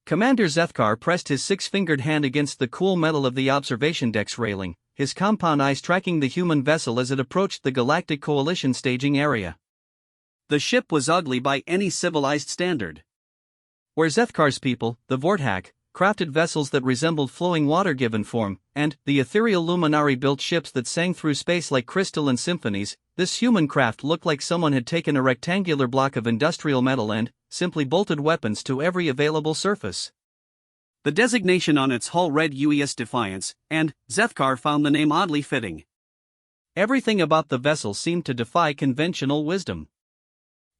Commander Zethkar pressed his six-fingered hand against the cool metal of the observation deck's railing, his compound eyes tracking the human vessel as it approached the Galactic Coalition staging area. The ship was ugly by any civilized standard. Where Zethkar's people, the Vorthak, crafted vessels that resembled flowing water given form, and the ethereal luminary built ships that sang through space like crystalline symphonies, this human craft looked like someone had taken a rectangular block of industrial metal and simply bolted weapons to every available surface. The designation on its hull read UES Defiance, and Zethkar found the name oddly fitting. Everything about the vessel seemed to defy conventional wisdom.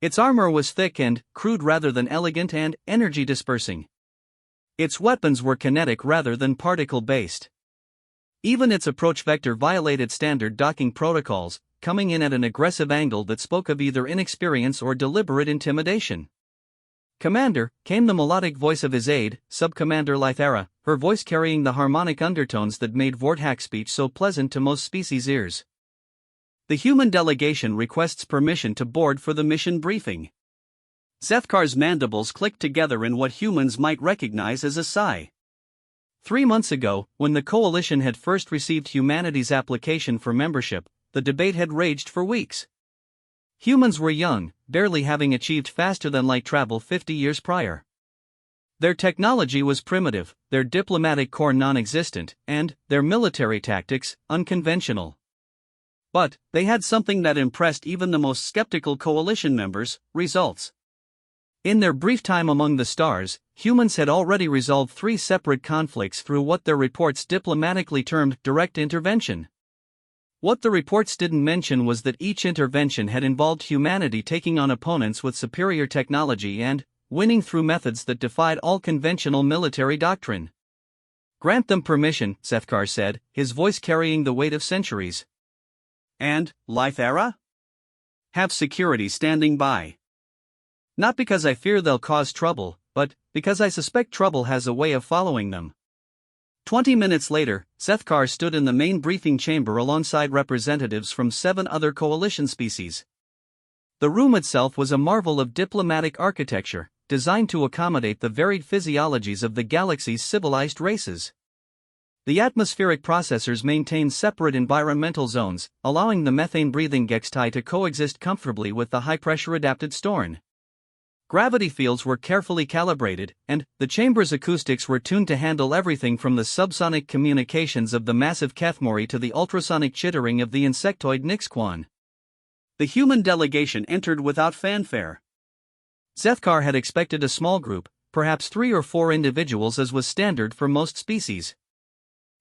Its armor was thick and crude rather than elegant and energy-dispersing. Its weapons were kinetic rather than particle-based. Even its approach vector violated standard docking protocols, coming in at an aggressive angle that spoke of either inexperience or deliberate intimidation. "Commander," came the melodic voice of his aide, Sub-Commander Lythera, her voice carrying the harmonic undertones that made Vorthak speech so pleasant to most species' ears. "The human delegation requests permission to board for the mission briefing." Zethkar's mandibles clicked together in what humans might recognize as a sigh. 3 months ago, when the Coalition had first received humanity's application for membership, the debate had raged for weeks. Humans were young, barely having achieved faster-than-light travel 50 years prior. Their technology was primitive, their diplomatic corps non-existent, and their military tactics unconventional. But they had something that impressed even the most skeptical Coalition members: results. In their brief time among the stars, humans had already resolved 3 separate conflicts through what their reports diplomatically termed direct intervention. What the reports didn't mention was that each intervention had involved humanity taking on opponents with superior technology and winning through methods that defied all conventional military doctrine. "Grant them permission," Zethkar said, his voice carrying the weight of centuries. "And, Lythera? Have security standing by. Not because I fear they'll cause trouble, but because I suspect trouble has a way of following them." 20 minutes later, Zethkar stood in the main briefing chamber alongside representatives from 7 other Coalition species. The room itself was a marvel of diplomatic architecture, designed to accommodate the varied physiologies of the galaxy's civilized races. The atmospheric processors maintained separate environmental zones, allowing the methane-breathing Gextai to coexist comfortably with the high-pressure adapted Storn. Gravity fields were carefully calibrated, and the chamber's acoustics were tuned to handle everything from the subsonic communications of the massive Kethmori to the ultrasonic chittering of the insectoid Nixquan. The human delegation entered without fanfare. Zethkar had expected a small group, perhaps 3 or 4 individuals as was standard for most species.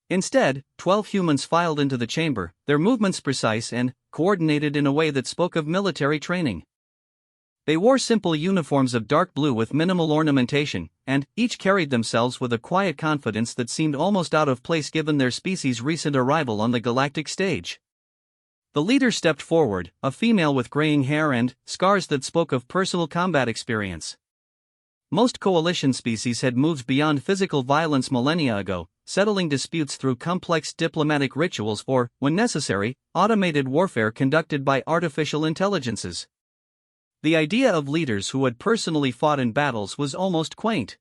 Instead, 12 humans filed into the chamber, their movements precise and coordinated in a way that spoke of military training. They wore simple uniforms of dark blue with minimal ornamentation, and each carried themselves with a quiet confidence that seemed almost out of place given their species' recent arrival on the galactic stage. The leader stepped forward, a female with graying hair and scars that spoke of personal combat experience. Most Coalition species had moved beyond physical violence millennia ago, settling disputes through complex diplomatic rituals or, when necessary, automated warfare conducted by artificial intelligences. The idea of leaders who had personally fought in battles was almost quaint.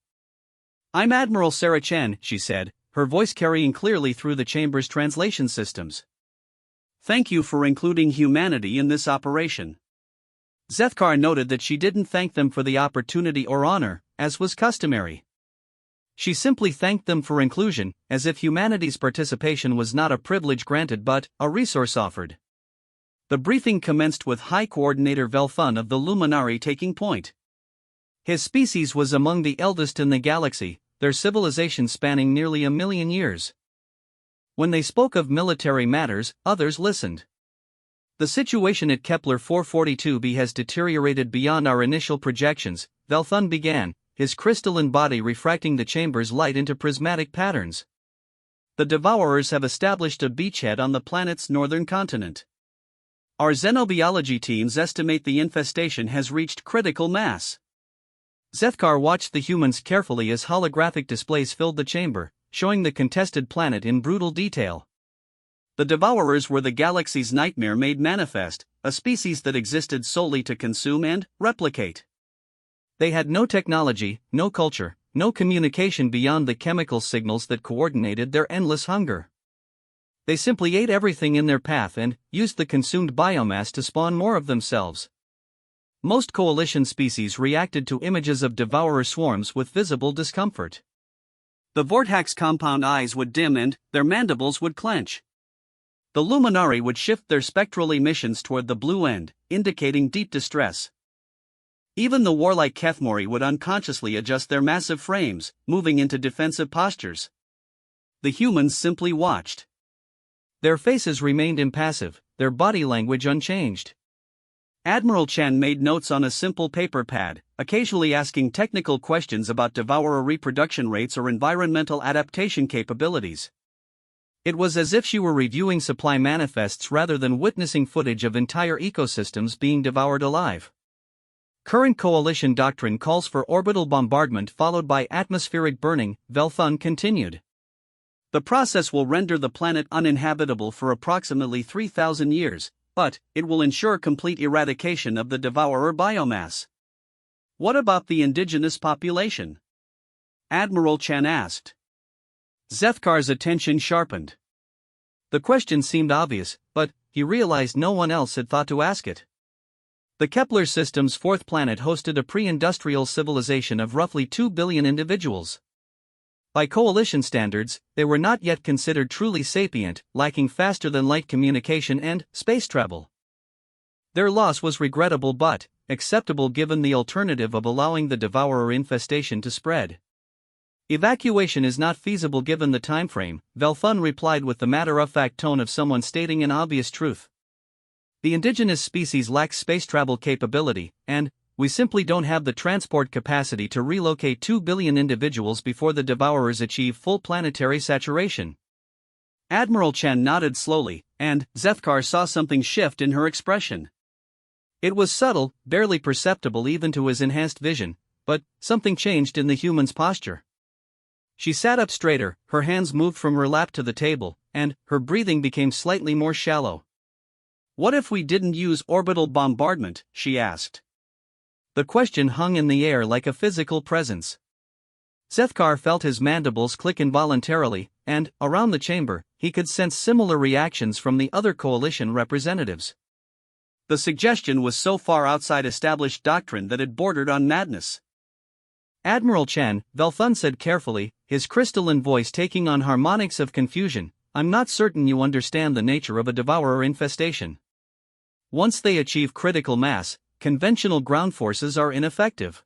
"I'm Admiral Sarah Chen," she said, her voice carrying clearly through the chamber's translation systems. "Thank you for including humanity in this operation." Zethkar noted that she didn't thank them for the opportunity or honor, as was customary. She simply thanked them for inclusion, as if humanity's participation was not a privilege granted but a resource offered. The briefing commenced with High Coordinator Velfun of the Luminari taking point. His species was among the eldest in the galaxy, their civilization spanning nearly 1 million years. When they spoke of military matters, others listened. "The situation at Kepler 442b has deteriorated beyond our initial projections," Velfun began, his crystalline body refracting the chamber's light into prismatic patterns. "The Devourers have established a beachhead on the planet's northern continent. Our xenobiology teams estimate the infestation has reached critical mass." Zethkar watched the humans carefully as holographic displays filled the chamber, showing the contested planet in brutal detail. The Devourers were the galaxy's nightmare made manifest, a species that existed solely to consume and replicate. They had no technology, no culture, no communication beyond the chemical signals that coordinated their endless hunger. They simply ate everything in their path and used the consumed biomass to spawn more of themselves. Most coalition species reacted to images of devourer swarms with visible discomfort. The Vortex's compound eyes would dim and their mandibles would clench. The luminari would shift their spectral emissions toward the blue end, indicating deep distress. Even the warlike Kethmori would unconsciously adjust their massive frames, moving into defensive postures. The humans simply watched. Their faces remained impassive, their body language unchanged. Admiral Chen made notes on a simple paper pad, occasionally asking technical questions about devourer reproduction rates or environmental adaptation capabilities. It was as if she were reviewing supply manifests rather than witnessing footage of entire ecosystems being devoured alive. Current coalition doctrine calls for orbital bombardment followed by atmospheric burning, Velthun continued. The process will render the planet uninhabitable for approximately 3,000 years, but it will ensure complete eradication of the devourer biomass. What about the indigenous population? Admiral Chen asked. Zethkar's attention sharpened. The question seemed obvious, but he realized no one else had thought to ask it. The Kepler system's fourth planet hosted a pre-industrial civilization of roughly 2 billion individuals. By coalition standards, they were not yet considered truly sapient, lacking faster-than-light communication and space travel. Their loss was regrettable but acceptable given the alternative of allowing the devourer infestation to spread. Evacuation is not feasible given the timeframe, Velthun replied with the matter-of-fact tone of someone stating an obvious truth. The indigenous species lacks space travel capability, and we simply don't have the transport capacity to relocate 2 billion individuals before the devourers achieve full planetary saturation. Admiral Chen nodded slowly, and Zethkar saw something shift in her expression. It was subtle, barely perceptible even to his enhanced vision, but something changed in the human's posture. She sat up straighter, her hands moved from her lap to the table, and her breathing became slightly more shallow. What if we didn't use orbital bombardment? She asked. The question hung in the air like a physical presence. Zethkar felt his mandibles click involuntarily, and, around the chamber, he could sense similar reactions from the other coalition representatives. The suggestion was so far outside established doctrine that it bordered on madness. Admiral Chen, Velthun said carefully, his crystalline voice taking on harmonics of confusion, I'm not certain you understand the nature of a devourer infestation. Once they achieve critical mass, conventional ground forces are ineffective.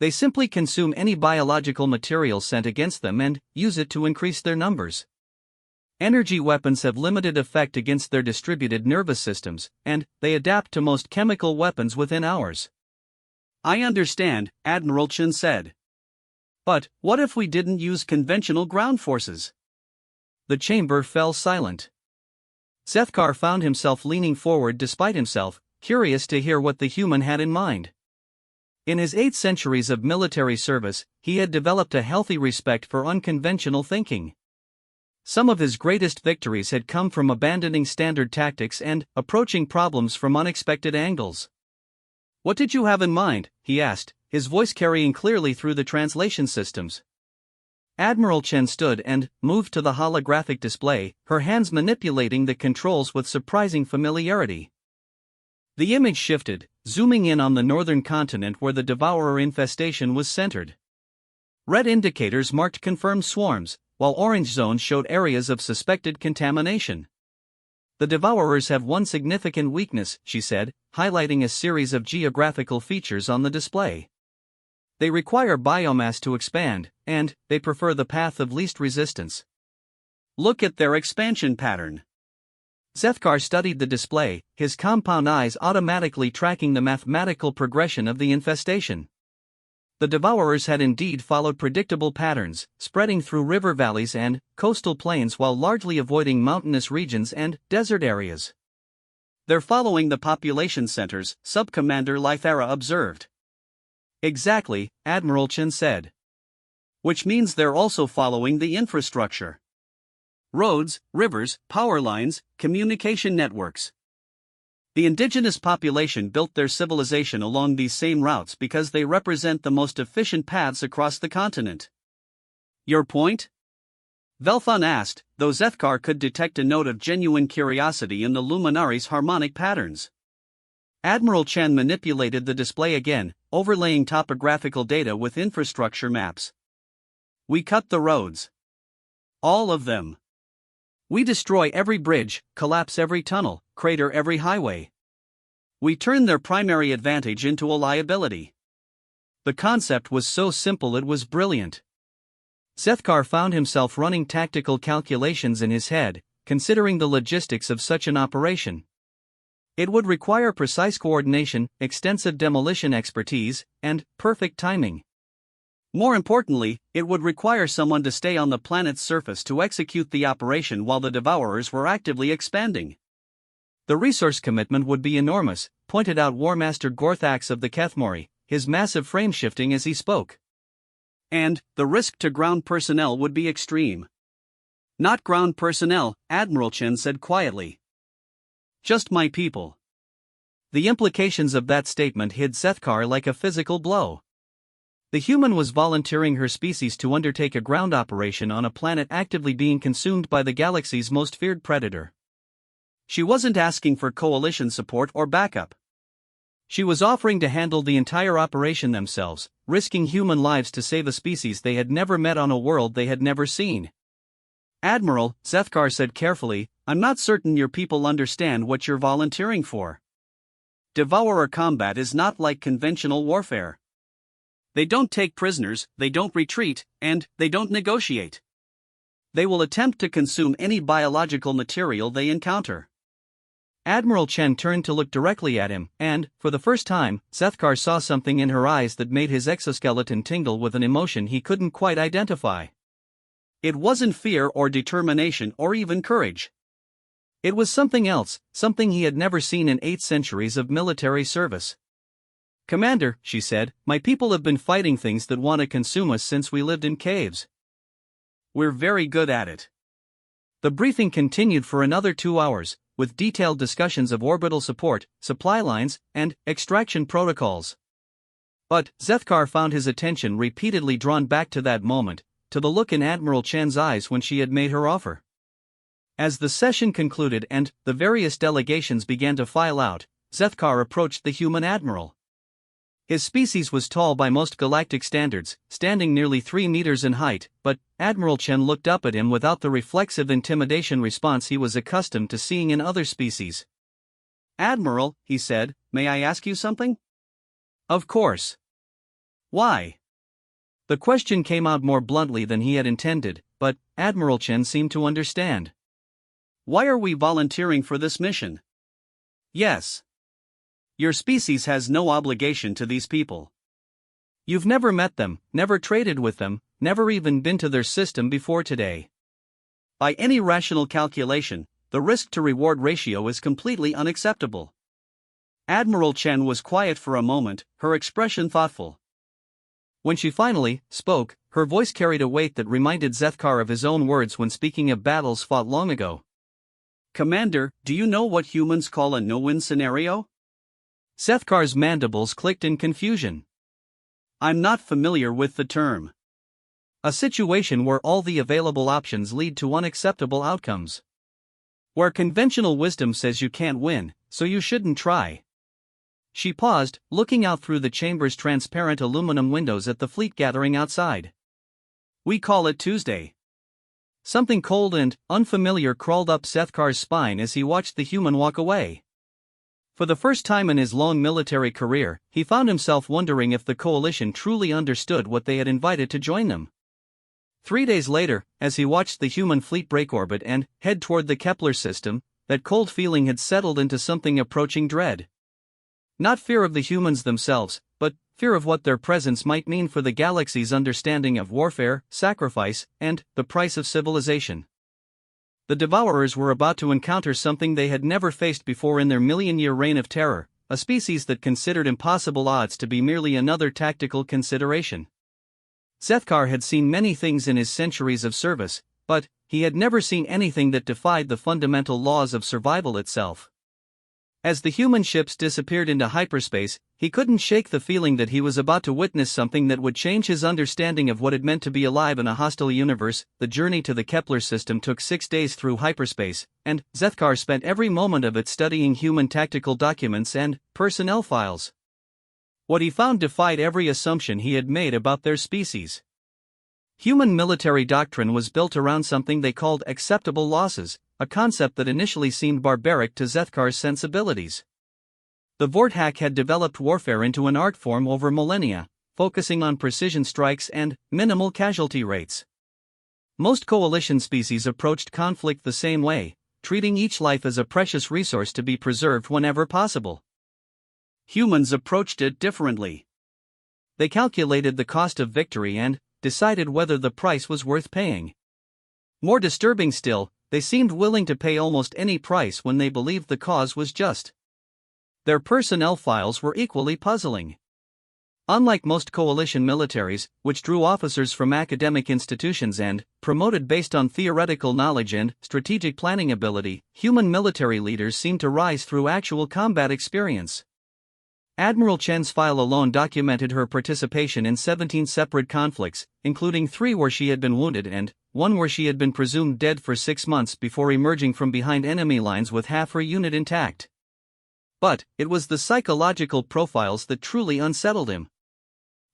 They simply consume any biological material sent against them and use it to increase their numbers. Energy weapons have limited effect against their distributed nervous systems, and they adapt to most chemical weapons within hours. I understand, Admiral Chen said. But what if we didn't use conventional ground forces? The chamber fell silent. Zethkar found himself leaning forward despite himself, curious to hear what the human had in mind. In his 8 centuries of military service, he had developed a healthy respect for unconventional thinking. Some of his greatest victories had come from abandoning standard tactics and approaching problems from unexpected angles. What did you have in mind? He asked, his voice carrying clearly through the translation systems. Admiral Chen stood and moved to the holographic display, her hands manipulating the controls with surprising familiarity. The image shifted, zooming in on the northern continent where the devourer infestation was centered. Red indicators marked confirmed swarms, while orange zones showed areas of suspected contamination. The devourers have one significant weakness, she said, highlighting a series of geographical features on the display. They require biomass to expand, and they prefer the path of least resistance. Look at their expansion pattern. Zethkar studied the display, his compound eyes automatically tracking the mathematical progression of the infestation. The devourers had indeed followed predictable patterns, spreading through river valleys and coastal plains while largely avoiding mountainous regions and desert areas. They're following the population centers, Subcommander Lythara observed. Exactly, Admiral Chen said. Which means they're also following the infrastructure. Roads, rivers, power lines, communication networks. The indigenous population built their civilization along these same routes because they represent the most efficient paths across the continent. Your point? Velthon asked, though Zethkar could detect a note of genuine curiosity in the Luminari's harmonic patterns. Admiral Chen manipulated the display again, overlaying topographical data with infrastructure maps. We cut the roads. All of them. We destroy every bridge, collapse every tunnel, crater every highway. We turn their primary advantage into a liability. The concept was so simple it was brilliant. Zethkar found himself running tactical calculations in his head, considering the logistics of such an operation. It would require precise coordination, extensive demolition expertise, and perfect timing. More importantly, it would require someone to stay on the planet's surface to execute the operation while the Devourers were actively expanding. The resource commitment would be enormous, pointed out Warmaster Gorthax of the Kethmori, his massive frame shifting as he spoke. And the risk to ground personnel would be extreme. Not ground personnel, Admiral Chen said quietly. Just my people. The implications of that statement hit Zethkar like a physical blow. The human was volunteering her species to undertake a ground operation on a planet actively being consumed by the galaxy's most feared predator. She wasn't asking for coalition support or backup. She was offering to handle the entire operation themselves, risking human lives to save a species they had never met on a world they had never seen. Admiral, Zethkar said carefully, I'm not certain your people understand what you're volunteering for. Devourer combat is not like conventional warfare. They don't take prisoners, they don't retreat, and they don't negotiate. They will attempt to consume any biological material they encounter. Admiral Chen turned to look directly at him, and, for the first time, Zethkar saw something in her eyes that made his exoskeleton tingle with an emotion he couldn't quite identify. It wasn't fear or determination or even courage. It was something else, something he had never seen in 8 centuries of military service. Commander, she said, my people have been fighting things that want to consume us since we lived in caves. We're very good at it. The briefing continued for another 2 hours, with detailed discussions of orbital support, supply lines, and extraction protocols. But Zethkar found his attention repeatedly drawn back to that moment, to the look in Admiral Chen's eyes when she had made her offer. As the session concluded and the various delegations began to file out, Zethkar approached the human admiral. His species was tall by most galactic standards, standing nearly 3 meters in height, but Admiral Chen looked up at him without the reflexive intimidation response he was accustomed to seeing in other species. Admiral, he said, may I ask you something? Of course. Why? The question came out more bluntly than he had intended, but Admiral Chen seemed to understand. Why are we volunteering for this mission? Yes. Your species has no obligation to these people. You've never met them, never traded with them, never even been to their system before today. By any rational calculation, the risk-to-reward ratio is completely unacceptable. Admiral Chen was quiet for a moment, her expression thoughtful. When she finally spoke, her voice carried a weight that reminded Zethkar of his own words when speaking of battles fought long ago. Commander, do you know what humans call a no-win scenario? Zethkar's mandibles clicked in confusion. I'm not familiar with the term. A situation where all the available options lead to unacceptable outcomes. Where conventional wisdom says you can't win, so you shouldn't try. She paused, looking out through the chamber's transparent aluminum windows at the fleet gathering outside. We call it Tuesday. Something cold and unfamiliar crawled up Zethkar's spine as he watched the human walk away. For the first time in his long military career, he found himself wondering if the coalition truly understood what they had invited to join them. 3 days later, as he watched the human fleet break orbit and head toward the Kepler system, that cold feeling had settled into something approaching dread. Not fear of the humans themselves, but fear of what their presence might mean for the galaxy's understanding of warfare, sacrifice, and the price of civilization. The Devourers were about to encounter something they had never faced before in their million-year reign of terror, a species that considered impossible odds to be merely another tactical consideration. Zethkar had seen many things in his centuries of service, but he had never seen anything that defied the fundamental laws of survival itself. As the human ships disappeared into hyperspace, he couldn't shake the feeling that he was about to witness something that would change his understanding of what it meant to be alive in a hostile universe. The journey to the Kepler system took 6 days through hyperspace, and Zethkar spent every moment of it studying human tactical documents and personnel files. What he found defied every assumption he had made about their species. Human military doctrine was built around something they called acceptable losses, a concept that initially seemed barbaric to Zethkar's sensibilities. The Vorthak had developed warfare into an art form over millennia, focusing on precision strikes and minimal casualty rates. Most coalition species approached conflict the same way, treating each life as a precious resource to be preserved whenever possible. Humans approached it differently. They calculated the cost of victory and decided whether the price was worth paying. More disturbing still, they seemed willing to pay almost any price when they believed the cause was just. Their personnel files were equally puzzling. Unlike most coalition militaries, which drew officers from academic institutions and promoted based on theoretical knowledge and strategic planning ability, human military leaders seemed to rise through actual combat experience. Admiral Chen's file alone documented her participation in 17 separate conflicts, including 3 where she had been wounded and 1 where she had been presumed dead for 6 months before emerging from behind enemy lines with half her unit intact. But it was the psychological profiles that truly unsettled him.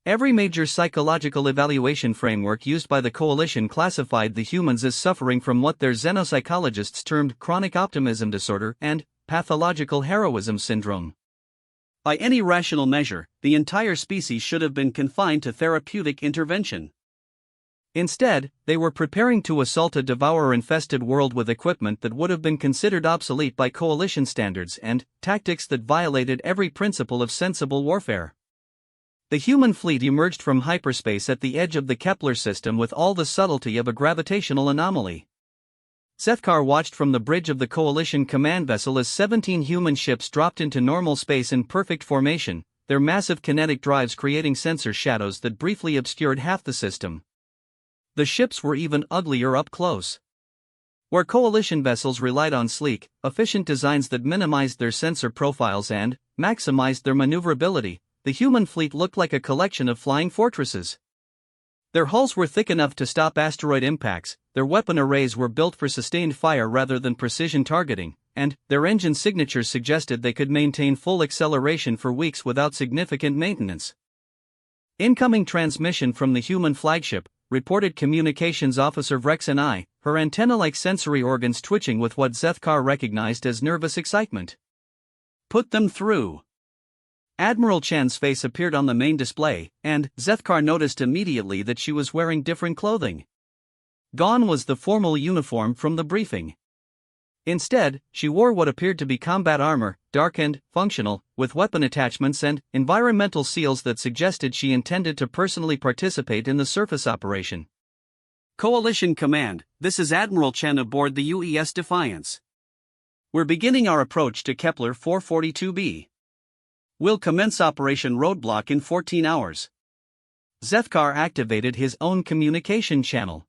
Every major psychological evaluation framework used by the coalition classified the humans as suffering from what their xenopsychologists termed chronic optimism disorder and pathological heroism syndrome. By any rational measure, the entire species should have been confined to therapeutic intervention. Instead, they were preparing to assault a devourer-infested world with equipment that would have been considered obsolete by coalition standards and tactics that violated every principle of sensible warfare. The human fleet emerged from hyperspace at the edge of the Kepler system with all the subtlety of a gravitational anomaly. Zethkar watched from the bridge of the coalition command vessel as 17 human ships dropped into normal space in perfect formation, their massive kinetic drives creating sensor shadows that briefly obscured half the system. The ships were even uglier up close. Where coalition vessels relied on sleek, efficient designs that minimized their sensor profiles and maximized their maneuverability, the human fleet looked like a collection of flying fortresses. Their hulls were thick enough to stop asteroid impacts, their weapon arrays were built for sustained fire rather than precision targeting, and their engine signatures suggested they could maintain full acceleration for weeks without significant maintenance. Incoming transmission from the human flagship, reported Communications Officer Vrex and I, her antenna-like sensory organs twitching with what Zethkar recognized as nervous excitement. Put them through. Admiral Chen's face appeared on the main display, and Zethkar noticed immediately that she was wearing different clothing. Gone was the formal uniform from the briefing. Instead, she wore what appeared to be combat armor, dark and functional, with weapon attachments and environmental seals that suggested she intended to personally participate in the surface operation. Coalition Command, this is Admiral Chen aboard the UES Defiance. We're beginning our approach to Kepler 442b. We'll commence Operation Roadblock in 14 hours. Zethkar activated his own communication channel.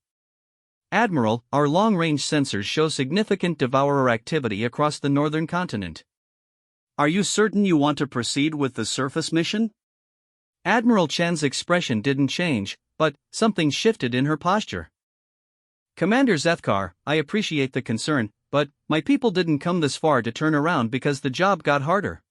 Admiral, our long-range sensors show significant devourer activity across the northern continent. Are you certain you want to proceed with the surface mission? Admiral Chen's expression didn't change, but something shifted in her posture. Commander Zethkar, I appreciate the concern, but my people didn't come this far to turn around because the job got harder.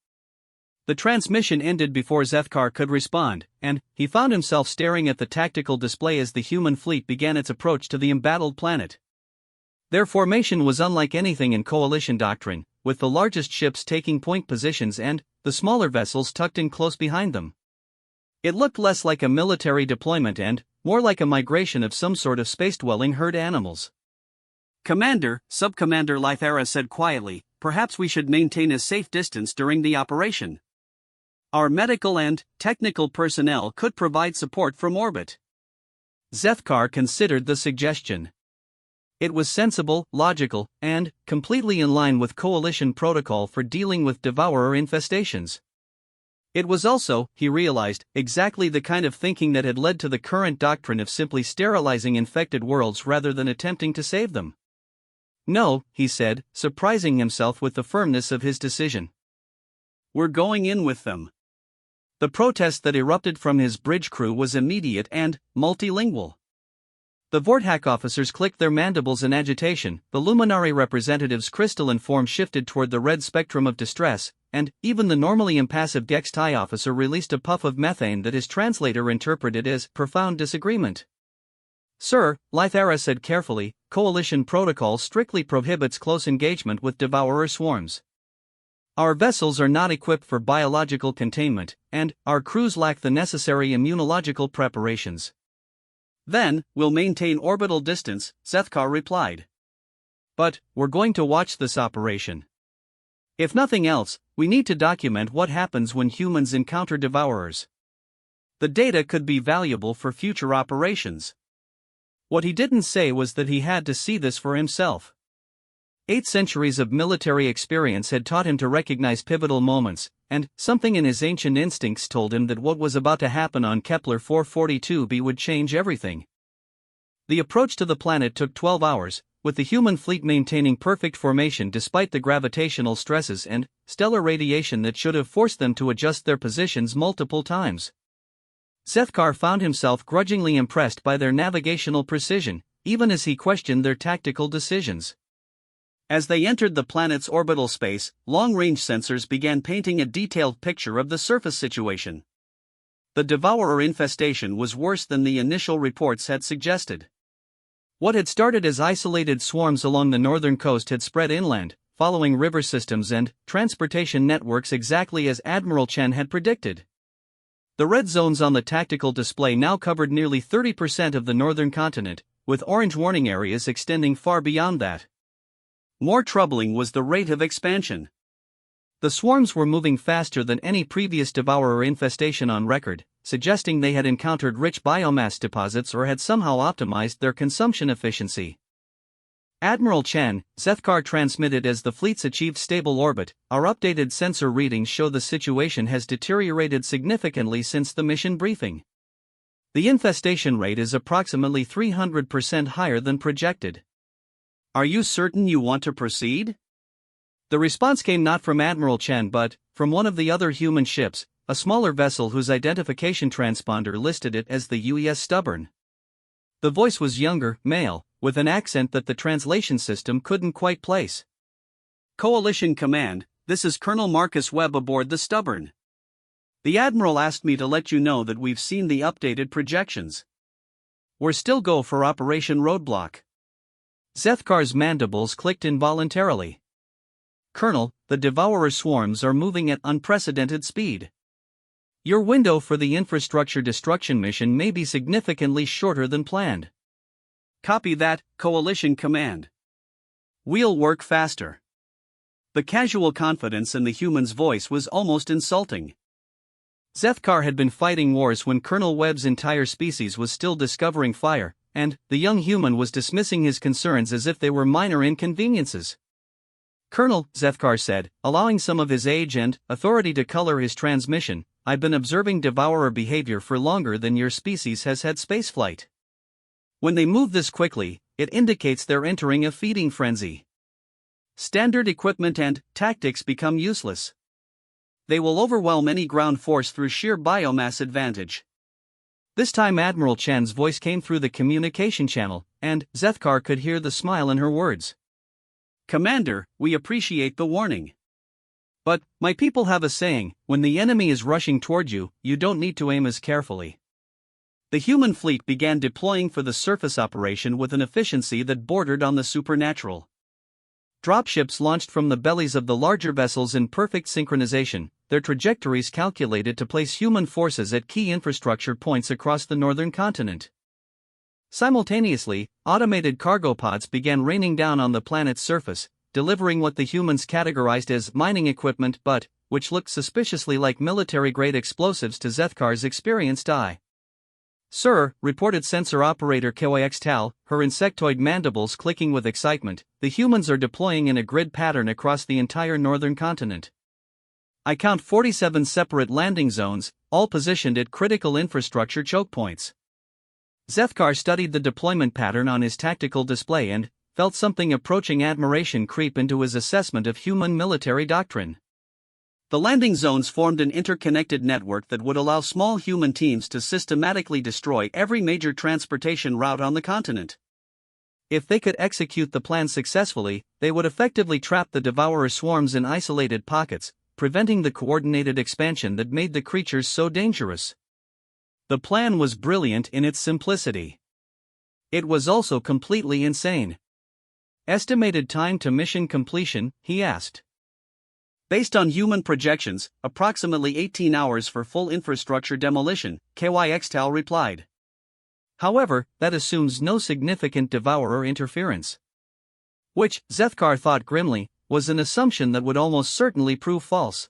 The transmission ended before Zethkar could respond, and he found himself staring at the tactical display as the human fleet began its approach to the embattled planet. Their formation was unlike anything in coalition doctrine, with the largest ships taking point positions and the smaller vessels tucked in close behind them. It looked less like a military deployment and more like a migration of some sort of space-dwelling herd animals. Commander, Subcommander Lythara said quietly, perhaps we should maintain a safe distance during the operation. Our medical and technical personnel could provide support from orbit. Zethkar considered the suggestion. It was sensible, logical, and completely in line with coalition protocol for dealing with devourer infestations. It was also, he realized, exactly the kind of thinking that had led to the current doctrine of simply sterilizing infected worlds rather than attempting to save them. No, he said, surprising himself with the firmness of his decision. We're going in with them. The protest that erupted from his bridge crew was immediate and multilingual. The Vorthak officers clicked their mandibles in agitation, the Luminari representatives' crystalline form shifted toward the red spectrum of distress, and even the normally impassive Dex TIE officer released a puff of methane that his translator interpreted as profound disagreement. Sir, Lythara said carefully, Coalition protocol strictly prohibits close engagement with devourer swarms. Our vessels are not equipped for biological containment, and our crews lack the necessary immunological preparations. Then, we'll maintain orbital distance, Zethkar replied. But, we're going to watch this operation. If nothing else, we need to document what happens when humans encounter devourers. The data could be valuable for future operations. What he didn't say was that he had to see this for himself. 8 centuries of military experience had taught him to recognize pivotal moments, and something in his ancient instincts told him that what was about to happen on Kepler 442b would change everything. The approach to the planet took 12 hours, with the human fleet maintaining perfect formation despite the gravitational stresses and stellar radiation that should have forced them to adjust their positions multiple times. Zethkar found himself grudgingly impressed by their navigational precision, even as he questioned their tactical decisions. As they entered the planet's orbital space, long-range sensors began painting a detailed picture of the surface situation. The devourer infestation was worse than the initial reports had suggested. What had started as isolated swarms along the northern coast had spread inland, following river systems and transportation networks exactly as Admiral Chen had predicted. The red zones on the tactical display now covered nearly 30% of the northern continent, with orange warning areas extending far beyond that. More troubling was the rate of expansion. The swarms were moving faster than any previous devourer infestation on record, suggesting they had encountered rich biomass deposits or had somehow optimized their consumption efficiency. Admiral Chen, Zethkar transmitted as the fleet's achieved stable orbit, our updated sensor readings show the situation has deteriorated significantly since the mission briefing. The infestation rate is approximately 300% higher than projected. Are you certain you want to proceed? The response came not from Admiral Chen but from one of the other human ships, a smaller vessel whose identification transponder listed it as the UES Stubborn. The voice was younger, male, with an accent that the translation system couldn't quite place. Coalition Command, this is Colonel Marcus Webb aboard the Stubborn. The Admiral asked me to let you know that we've seen the updated projections. We're still go for Operation Roadblock. Zethkar's mandibles clicked involuntarily. Colonel, the devourer swarms are moving at unprecedented speed. Your window for the infrastructure destruction mission may be significantly shorter than planned. Copy that, Coalition Command. We'll work faster. The casual confidence in the human's voice was almost insulting. Zethkar had been fighting wars when Colonel Webb's entire species was still discovering fire, and the young human was dismissing his concerns as if they were minor inconveniences. Colonel, Zethkar said, allowing some of his age and authority to color his transmission, I've been observing devourer behavior for longer than your species has had spaceflight. When they move this quickly, it indicates they're entering a feeding frenzy. Standard equipment and tactics become useless. They will overwhelm any ground force through sheer biomass advantage. This time Admiral Chen's voice came through the communication channel, and Zethkar could hear the smile in her words. Commander, we appreciate the warning. But, my people have a saying, when the enemy is rushing toward you, you don't need to aim as carefully. The human fleet began deploying for the surface operation with an efficiency that bordered on the supernatural. Dropships launched from the bellies of the larger vessels in perfect synchronization, their trajectories calculated to place human forces at key infrastructure points across the northern continent. Simultaneously, automated cargo pods began raining down on the planet's surface, delivering what the humans categorized as mining equipment but which looked suspiciously like military-grade explosives to Zethkar's experienced eye. Sir, reported sensor operator KYX Tal, her insectoid mandibles clicking with excitement, the humans are deploying in a grid pattern across the entire northern continent. I count 47 separate landing zones, all positioned at critical infrastructure choke points. Zethkar studied the deployment pattern on his tactical display and felt something approaching admiration creep into his assessment of human military doctrine. The landing zones formed an interconnected network that would allow small human teams to systematically destroy every major transportation route on the continent. If they could execute the plan successfully, they would effectively trap the devourer swarms in isolated pockets, preventing the coordinated expansion that made the creatures so dangerous. The plan was brilliant in its simplicity. It was also completely insane. Estimated time to mission completion, he asked. Based on human projections, approximately 18 hours for full infrastructure demolition, KYXTAL replied. However, that assumes no significant devourer interference. Which, Zethkar thought grimly, was an assumption that would almost certainly prove false.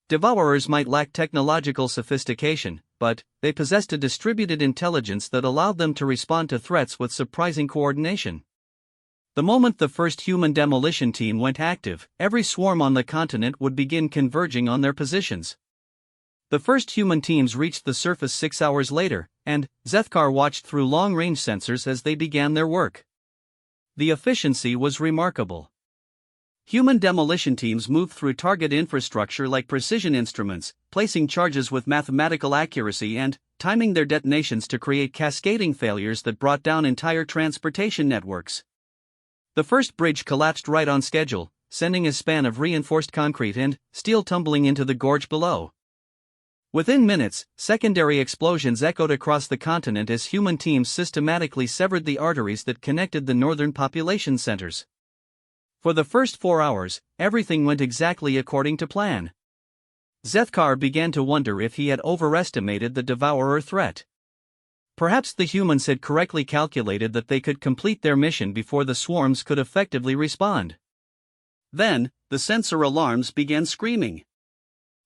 Devourers might lack technological sophistication, but they possessed a distributed intelligence that allowed them to respond to threats with surprising coordination. The moment the first human demolition team went active, every swarm on the continent would begin converging on their positions. The first human teams reached the surface 6 hours later, and Zethkar watched through long-range sensors as they began their work. The efficiency was remarkable. Human demolition teams moved through target infrastructure like precision instruments, placing charges with mathematical accuracy and timing their detonations to create cascading failures that brought down entire transportation networks. The first bridge collapsed right on schedule, sending a span of reinforced concrete and steel tumbling into the gorge below. Within minutes, secondary explosions echoed across the continent as human teams systematically severed the arteries that connected the northern population centers. For the first 4 hours, everything went exactly according to plan. Zethkar began to wonder if he had overestimated the devourer threat. Perhaps the humans had correctly calculated that they could complete their mission before the swarms could effectively respond. Then, the sensor alarms began screaming.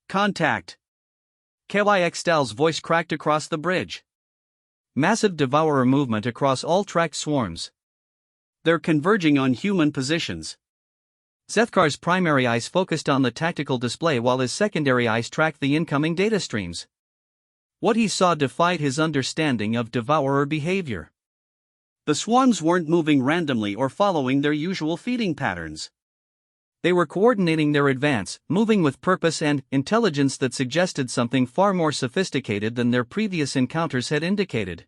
Contact! KYXTAL's voice cracked across the bridge. Massive devourer movement across all tracked swarms. They're converging on human positions. Zethkar's primary eyes focused on the tactical display while his secondary eyes tracked the incoming data streams. What he saw defied his understanding of devourer behavior. The swarms weren't moving randomly or following their usual feeding patterns. They were coordinating their advance, moving with purpose and intelligence that suggested something far more sophisticated than their previous encounters had indicated.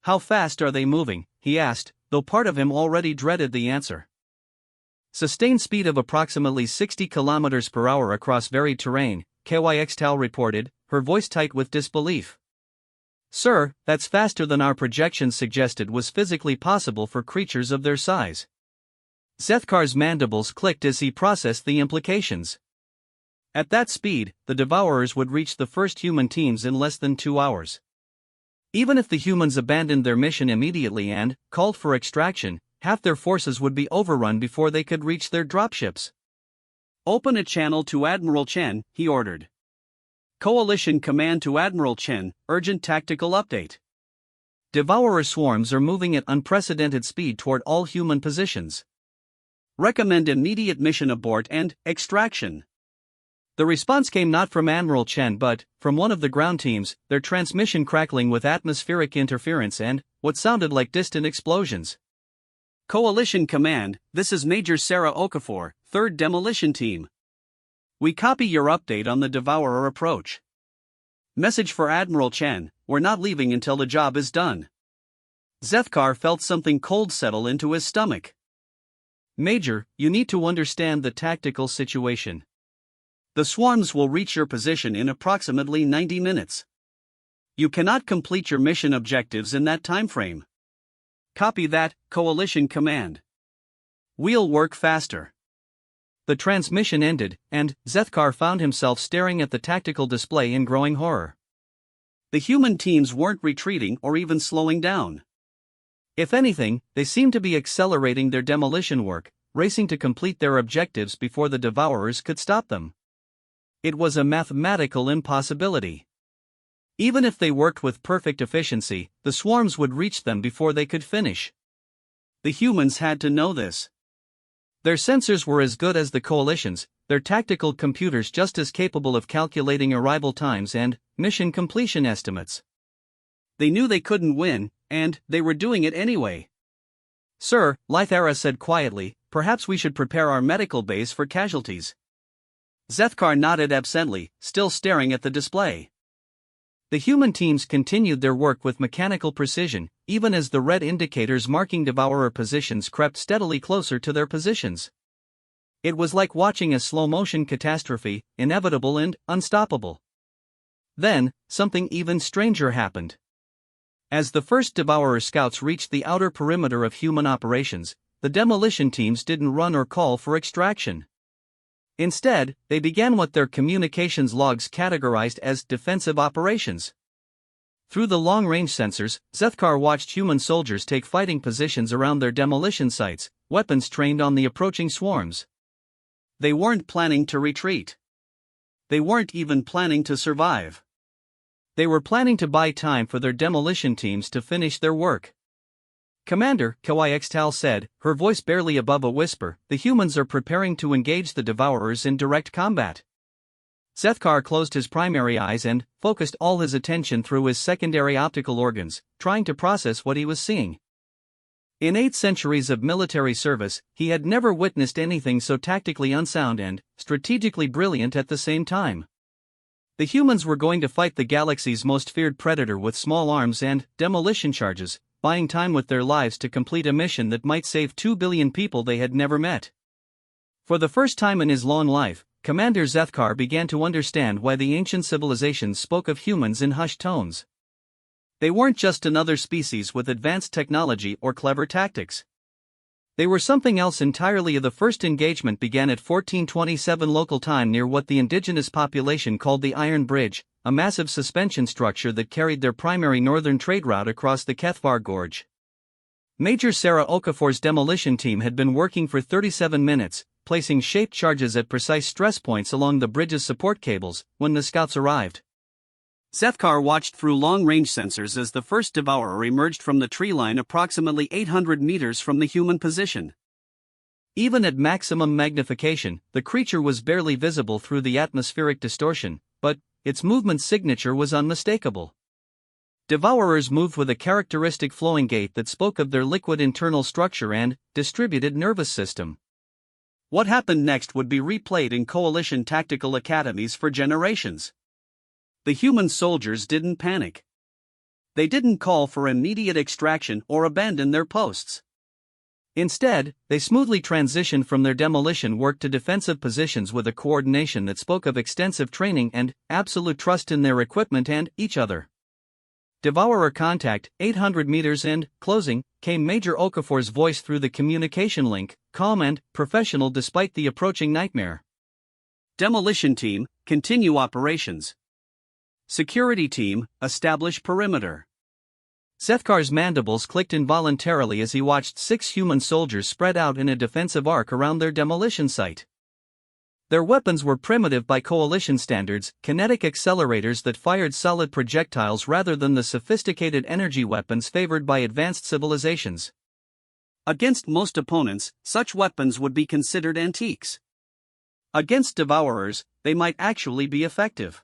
How fast are they moving? He asked, though part of him already dreaded the answer. Sustained speed of approximately 60 km per hour across varied terrain, KYXTAL reported, her voice tight with disbelief. Sir, that's faster than our projections suggested was physically possible for creatures of their size. Zethkar's mandibles clicked as he processed the implications. At that speed, the devourers would reach the first human teams in less than 2 hours. Even if the humans abandoned their mission immediately and called for extraction, half their forces would be overrun before they could reach their dropships. Open a channel to Admiral Chen, he ordered. Coalition Command to Admiral Chen, urgent tactical update. Devourer swarms are moving at unprecedented speed toward all human positions. Recommend immediate mission abort and extraction. The response came not from Admiral Chen but from one of the ground teams, their transmission crackling with atmospheric interference and what sounded like distant explosions. Coalition Command, this is Major Sarah Okafor, 3rd Demolition Team. We copy your update on the Devourer approach. Message for Admiral Chen, we're not leaving until the job is done. Zethkar felt something cold settle into his stomach. Major, you need to understand the tactical situation. The swarms will reach your position in approximately 90 minutes. You cannot complete your mission objectives in that time frame. Copy that, Coalition Command. We'll work faster. The transmission ended, and Zethkar found himself staring at the tactical display in growing horror. The human teams weren't retreating or even slowing down. If anything, they seemed to be accelerating their demolition work, racing to complete their objectives before the devourers could stop them. It was a mathematical impossibility. Even if they worked with perfect efficiency, the swarms would reach them before they could finish. The humans had to know this. Their sensors were as good as the coalition's, their tactical computers just as capable of calculating arrival times and mission completion estimates. They knew they couldn't win, and they were doing it anyway. Sir, Lythara said quietly, perhaps we should prepare our medical base for casualties. Zethkar nodded absently, still staring at the display. The human teams continued their work with mechanical precision, even as the red indicators marking devourer positions crept steadily closer to their positions. It was like watching a slow-motion catastrophe, inevitable and unstoppable. Then, something even stranger happened. As the first devourer scouts reached the outer perimeter of human operations, the demolition teams didn't run or call for extraction. Instead, they began what their communications logs categorized as defensive operations. Through the long-range sensors, Zethkar watched human soldiers take fighting positions around their demolition sites, weapons trained on the approaching swarms. They weren't planning to retreat. They weren't even planning to survive. They were planning to buy time for their demolition teams to finish their work. Commander, Kawai said, her voice barely above a whisper, the humans are preparing to engage the devourers in direct combat. Zethkar closed his primary eyes and focused all his attention through his secondary optical organs, trying to process what he was seeing. In 8 centuries of military service, he had never witnessed anything so tactically unsound and strategically brilliant at the same time. The humans were going to fight the galaxy's most feared predator with small arms and demolition charges, buying time with their lives to complete a mission that might save 2 billion people they had never met. For the first time in his long life, Commander Zethkar began to understand why the ancient civilizations spoke of humans in hushed tones. They weren't just another species with advanced technology or clever tactics. They were something else entirely. The first engagement began at 1427 local time near what the indigenous population called the Iron Bridge, a massive suspension structure that carried their primary northern trade route across the Kethvar Gorge. Major Sarah Okafor's demolition team had been working for 37 minutes, placing shaped charges at precise stress points along the bridge's support cables, when the scouts arrived. Zethkar watched through long-range sensors as the first devourer emerged from the tree line approximately 800 meters from the human position. Even at maximum magnification, the creature was barely visible through the atmospheric distortion, but its movement signature was unmistakable. Devourers moved with a characteristic flowing gait that spoke of their liquid internal structure and distributed nervous system. What happened next would be replayed in coalition tactical academies for generations. The human soldiers didn't panic. They didn't call for immediate extraction or abandon their posts. Instead, they smoothly transitioned from their demolition work to defensive positions with a coordination that spoke of extensive training and absolute trust in their equipment and each other. Devourer contact, 800 meters and, closing, came Major Okafor's voice through the communication link, calm and professional despite the approaching nightmare. Demolition team, continue operations. Security team, establish perimeter. Zethkar's mandibles clicked involuntarily as he watched 6 human soldiers spread out in a defensive arc around their demolition site. Their weapons were primitive by coalition standards, kinetic accelerators that fired solid projectiles rather than the sophisticated energy weapons favored by advanced civilizations. Against most opponents, such weapons would be considered antiques. Against devourers, they might actually be effective.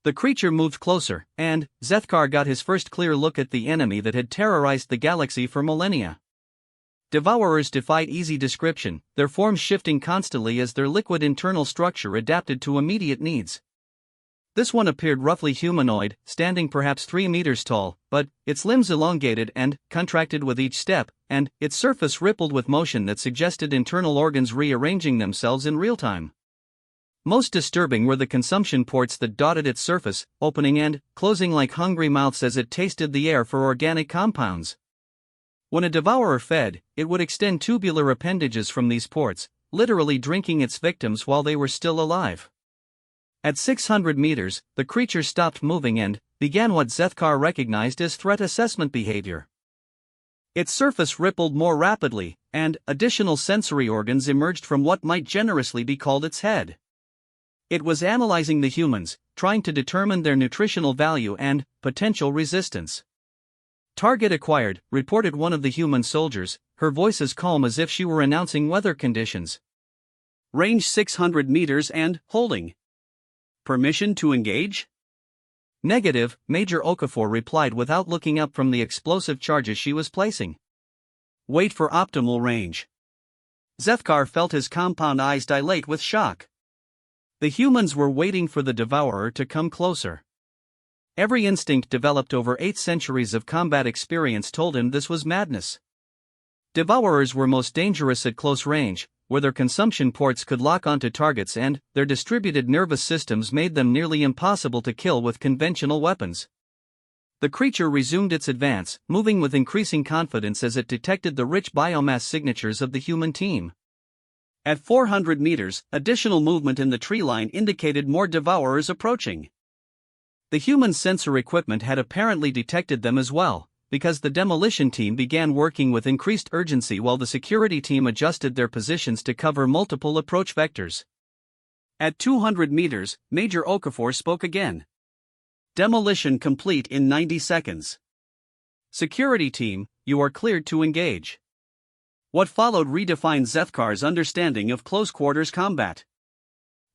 The creature moved closer, and Zethkar got his first clear look at the enemy that had terrorized the galaxy for millennia. Devourers defied easy description, their forms shifting constantly as their liquid internal structure adapted to immediate needs. This one appeared roughly humanoid, standing perhaps 3 meters tall, but its limbs elongated and contracted with each step, and its surface rippled with motion that suggested internal organs rearranging themselves in real time. Most disturbing were the consumption ports that dotted its surface, opening and closing like hungry mouths as it tasted the air for organic compounds. When a devourer fed, it would extend tubular appendages from these ports, literally drinking its victims while they were still alive. At 600 meters, the creature stopped moving and began what Zethkar recognized as threat assessment behavior. Its surface rippled more rapidly, and additional sensory organs emerged from what might generously be called its head. It was analyzing the humans, trying to determine their nutritional value and potential resistance. Target acquired, reported one of the human soldiers, her voice as calm as if she were announcing weather conditions. Range 600 meters and holding. Permission to engage? Negative, Major Okafor replied without looking up from the explosive charges she was placing. Wait for optimal range. Zethkar felt his compound eyes dilate with shock. The humans were waiting for the devourer to come closer. Every instinct developed over 8 centuries of combat experience told him this was madness. Devourers were most dangerous at close range, where their consumption ports could lock onto targets and their distributed nervous systems made them nearly impossible to kill with conventional weapons. The creature resumed its advance, moving with increasing confidence as it detected the rich biomass signatures of the human team. At 400 meters, additional movement in the tree line indicated more devourers approaching. The human sensor equipment had apparently detected them as well, because the demolition team began working with increased urgency while the security team adjusted their positions to cover multiple approach vectors. At 200 meters, Major Okafor spoke again. Demolition complete in 90 seconds. Security team, you are cleared to engage. What followed redefined Zethkar's understanding of close-quarters combat.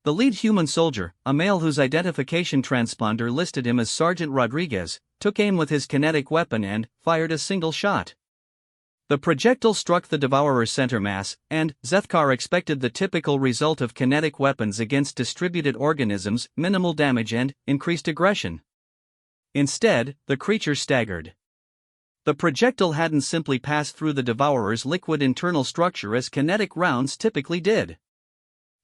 The lead human soldier, a male whose identification transponder listed him as Sergeant Rodriguez, took aim with his kinetic weapon and fired a single shot. The projectile struck the devourer's center mass, and Zethkar expected the typical result of kinetic weapons against distributed organisms: minimal damage and increased aggression. Instead, the creature staggered. The projectile hadn't simply passed through the devourer's liquid internal structure as kinetic rounds typically did.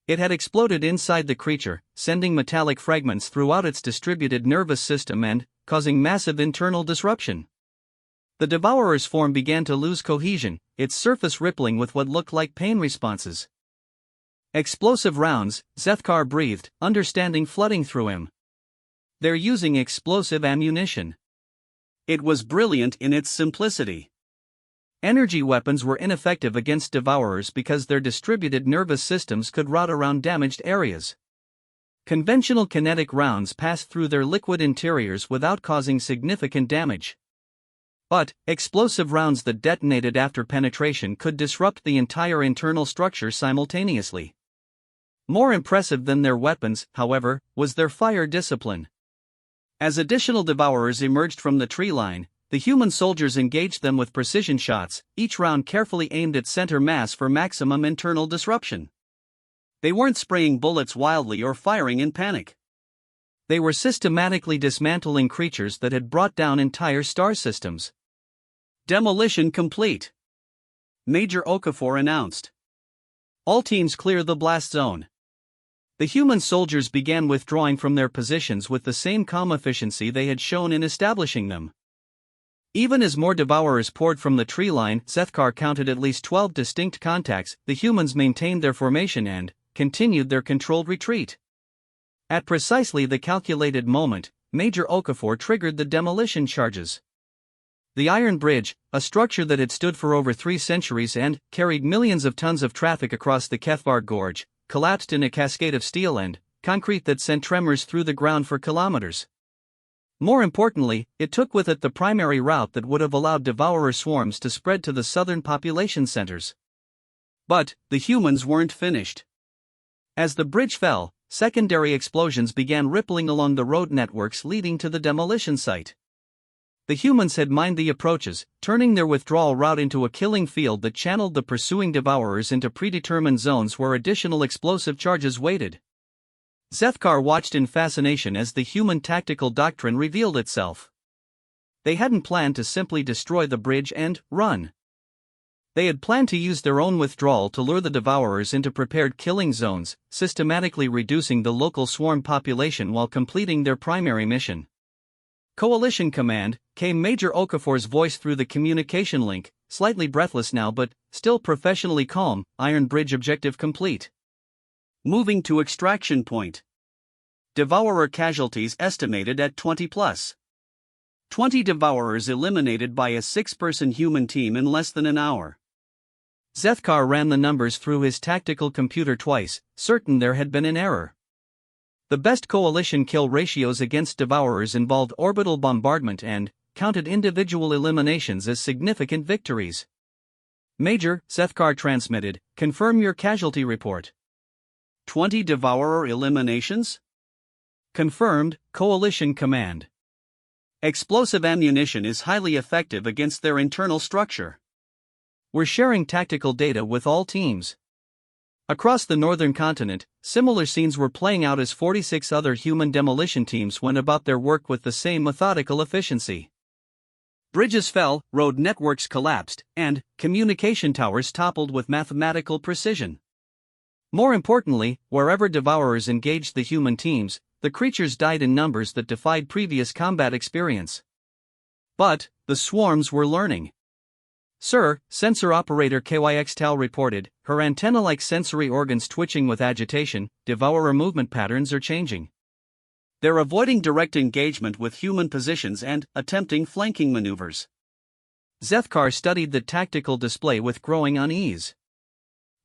It had exploded inside the creature, sending metallic fragments throughout its distributed nervous system and causing massive internal disruption. The devourer's form began to lose cohesion, its surface rippling with what looked like pain responses. Explosive rounds, Zethkar breathed, understanding flooding through him. They're using explosive ammunition. It was brilliant in its simplicity. Energy weapons were ineffective against devourers because their distributed nervous systems could rot around damaged areas. Conventional kinetic rounds passed through their liquid interiors without causing significant damage. But explosive rounds that detonated after penetration could disrupt the entire internal structure simultaneously. More impressive than their weapons, however, was their fire discipline. As additional devourers emerged from the tree line, the human soldiers engaged them with precision shots, each round carefully aimed at center mass for maximum internal disruption. They weren't spraying bullets wildly or firing in panic. They were systematically dismantling creatures that had brought down entire star systems. Demolition complete, Major Okafor announced. All teams clear the blast zone. The human soldiers began withdrawing from their positions with the same calm efficiency they had shown in establishing them. Even as more devourers poured from the tree line, Zethkar counted at least 12 distinct contacts. The humans maintained their formation and continued their controlled retreat. At precisely the calculated moment, Major Okafor triggered the demolition charges. The Iron Bridge, a structure that had stood for over 3 centuries and carried millions of tons of traffic across the Kethvar Gorge, collapsed in a cascade of steel and concrete that sent tremors through the ground for kilometers. More importantly, it took with it the primary route that would have allowed devourer swarms to spread to the southern population centers. But the humans weren't finished. As the bridge fell, secondary explosions began rippling along the road networks leading to the demolition site. The humans had mined the approaches, turning their withdrawal route into a killing field that channeled the pursuing devourers into predetermined zones where additional explosive charges waited. Zethkar watched in fascination as the human tactical doctrine revealed itself. They hadn't planned to simply destroy the bridge and run. They had planned to use their own withdrawal to lure the devourers into prepared killing zones, systematically reducing the local swarm population while completing their primary mission. Coalition Command, came Major Okafor's voice through the communication link, slightly breathless now but still professionally calm. Iron Bridge objective complete. Moving to extraction point. Devourer casualties estimated at 20 plus. 20 devourers eliminated by a 6-person human team in less than an hour. Zethkar ran the numbers through his tactical computer twice, certain there had been an error. The best coalition kill ratios against devourers involved orbital bombardment and counted individual eliminations as significant victories. Major, Zethkar transmitted, confirm your casualty report. 20 devourer eliminations? Confirmed, Coalition Command. Explosive ammunition is highly effective against their internal structure. We're sharing tactical data with all teams. Across the northern continent, similar scenes were playing out as 46 other human demolition teams went about their work with the same methodical efficiency. Bridges fell, road networks collapsed, and communication towers toppled with mathematical precision. More importantly, wherever devourers engaged the human teams, the creatures died in numbers that defied previous combat experience. But the swarms were learning. "Sir," sensor operator KYXTAL reported, her antenna-like sensory organs twitching with agitation, "devourer movement patterns are changing. They're avoiding direct engagement with human positions and attempting flanking maneuvers." Zethkar studied the tactical display with growing unease.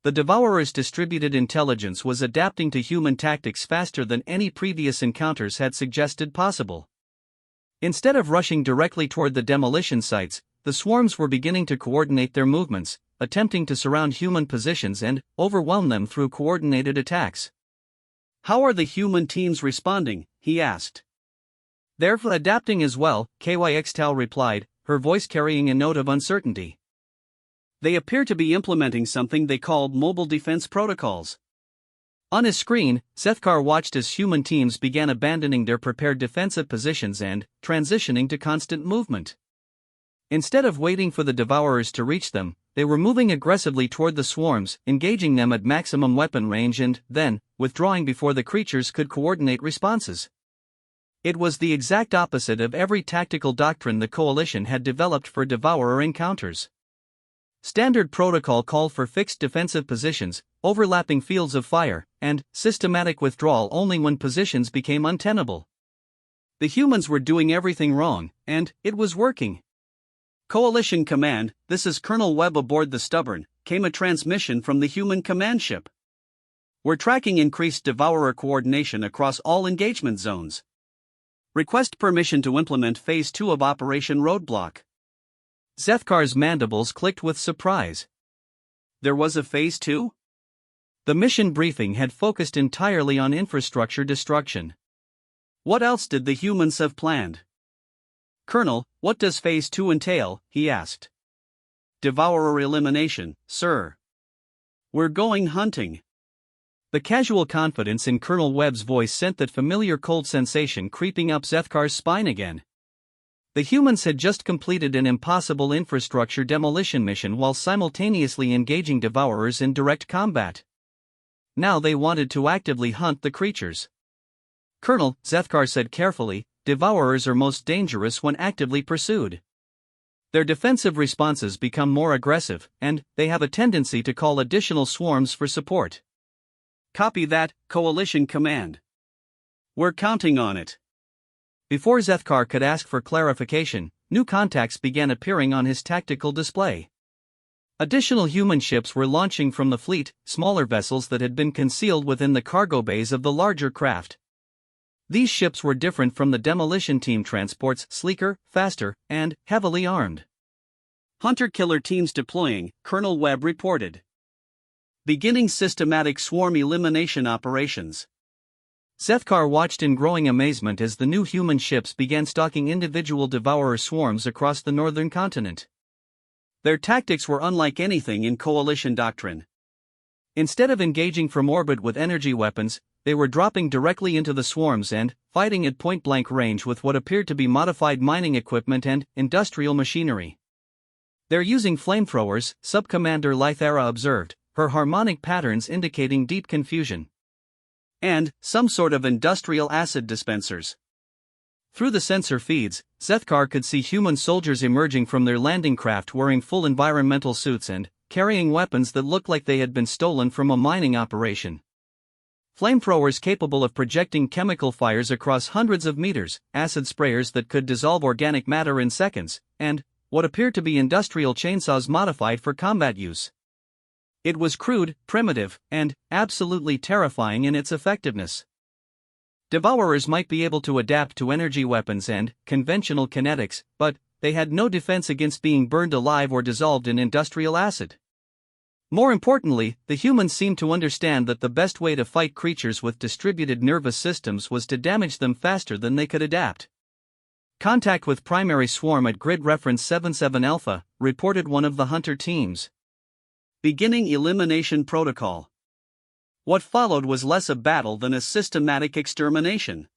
The devourer's distributed intelligence was adapting to human tactics faster than any previous encounters had suggested possible. Instead of rushing directly toward the demolition sites, the swarms were beginning to coordinate their movements, attempting to surround human positions and overwhelm them through coordinated attacks. "How are the human teams responding?" he asked. "They're adapting as well," KYXTAL replied, her voice carrying a note of uncertainty. "They appear to be implementing something they called mobile defense protocols." On his screen, Zethkar watched as human teams began abandoning their prepared defensive positions and transitioning to constant movement. Instead of waiting for the devourers to reach them, they were moving aggressively toward the swarms, engaging them at maximum weapon range and, then, withdrawing before the creatures could coordinate responses. It was the exact opposite of every tactical doctrine the Coalition had developed for devourer encounters. Standard protocol called for fixed defensive positions, overlapping fields of fire, and systematic withdrawal only when positions became untenable. The humans were doing everything wrong, and it was working. "Coalition Command, this is Colonel Webb aboard the Stubborn," came a transmission from the human command ship. "We're tracking increased devourer coordination across all engagement zones. Request permission to implement Phase 2 of Operation Roadblock." Zethkar's mandibles clicked with surprise. There was a Phase 2? The mission briefing had focused entirely on infrastructure destruction. What else did the humans have planned? "Colonel, what does Phase 2 entail?" he asked. "Devourer elimination, sir. We're going hunting." The casual confidence in Colonel Webb's voice sent that familiar cold sensation creeping up Zethkar's spine again. The humans had just completed an impossible infrastructure demolition mission while simultaneously engaging devourers in direct combat. Now they wanted to actively hunt the creatures. "Colonel," Zethkar said carefully, "devourers are most dangerous when actively pursued. Their defensive responses become more aggressive, and they have a tendency to call additional swarms for support." "Copy that, Coalition Command. We're counting on it." Before Zethkar could ask for clarification, new contacts began appearing on his tactical display. Additional human ships were launching from the fleet, smaller vessels that had been concealed within the cargo bays of the larger craft. These ships were different from the demolition team transports, sleeker, faster, and heavily armed. "Hunter-killer teams deploying," Colonel Webb reported. "Beginning systematic swarm elimination operations." Zethkar watched in growing amazement as the new human ships began stalking individual devourer swarms across the northern continent. Their tactics were unlike anything in Coalition doctrine. Instead of engaging from orbit with energy weapons, they were dropping directly into the swarms and fighting at point-blank range with what appeared to be modified mining equipment and industrial machinery. "They're using flamethrowers," Sub-Commander Lythera observed, her harmonic patterns indicating deep confusion. "And some sort of industrial acid dispensers." Through the sensor feeds, Zethkar could see human soldiers emerging from their landing craft wearing full environmental suits and carrying weapons that looked like they had been stolen from a mining operation. Flamethrowers capable of projecting chemical fires across hundreds of meters, acid sprayers that could dissolve organic matter in seconds, and what appeared to be industrial chainsaws modified for combat use. It was crude, primitive, and absolutely terrifying in its effectiveness. Devourers might be able to adapt to energy weapons and conventional kinetics, but they had no defense against being burned alive or dissolved in industrial acid. More importantly, the humans seemed to understand that the best way to fight creatures with distributed nervous systems was to damage them faster than they could adapt. "Contact with primary swarm at grid reference 77 Alpha," reported one of the hunter teams. "Beginning elimination protocol." What followed was less a battle than a systematic extermination.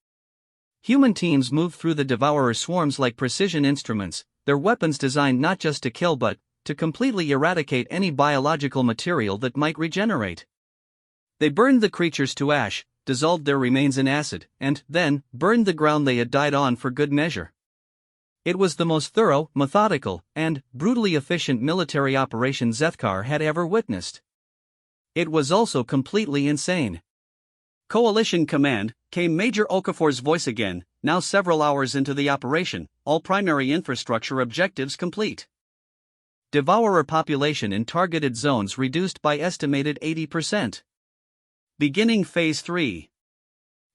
Human teams moved through the devourer swarms like precision instruments, their weapons designed not just to kill but to completely eradicate any biological material that might regenerate. They burned the creatures to ash, dissolved their remains in acid, and then burned the ground they had died on for good measure. It was the most thorough, methodical, and brutally efficient military operation Zethkar had ever witnessed. It was also completely insane. Coalition Command, came Major Okafor's voice again, now several hours into the operation, all primary infrastructure objectives complete. Devourer population in targeted zones reduced by estimated 80%. Beginning Phase 3.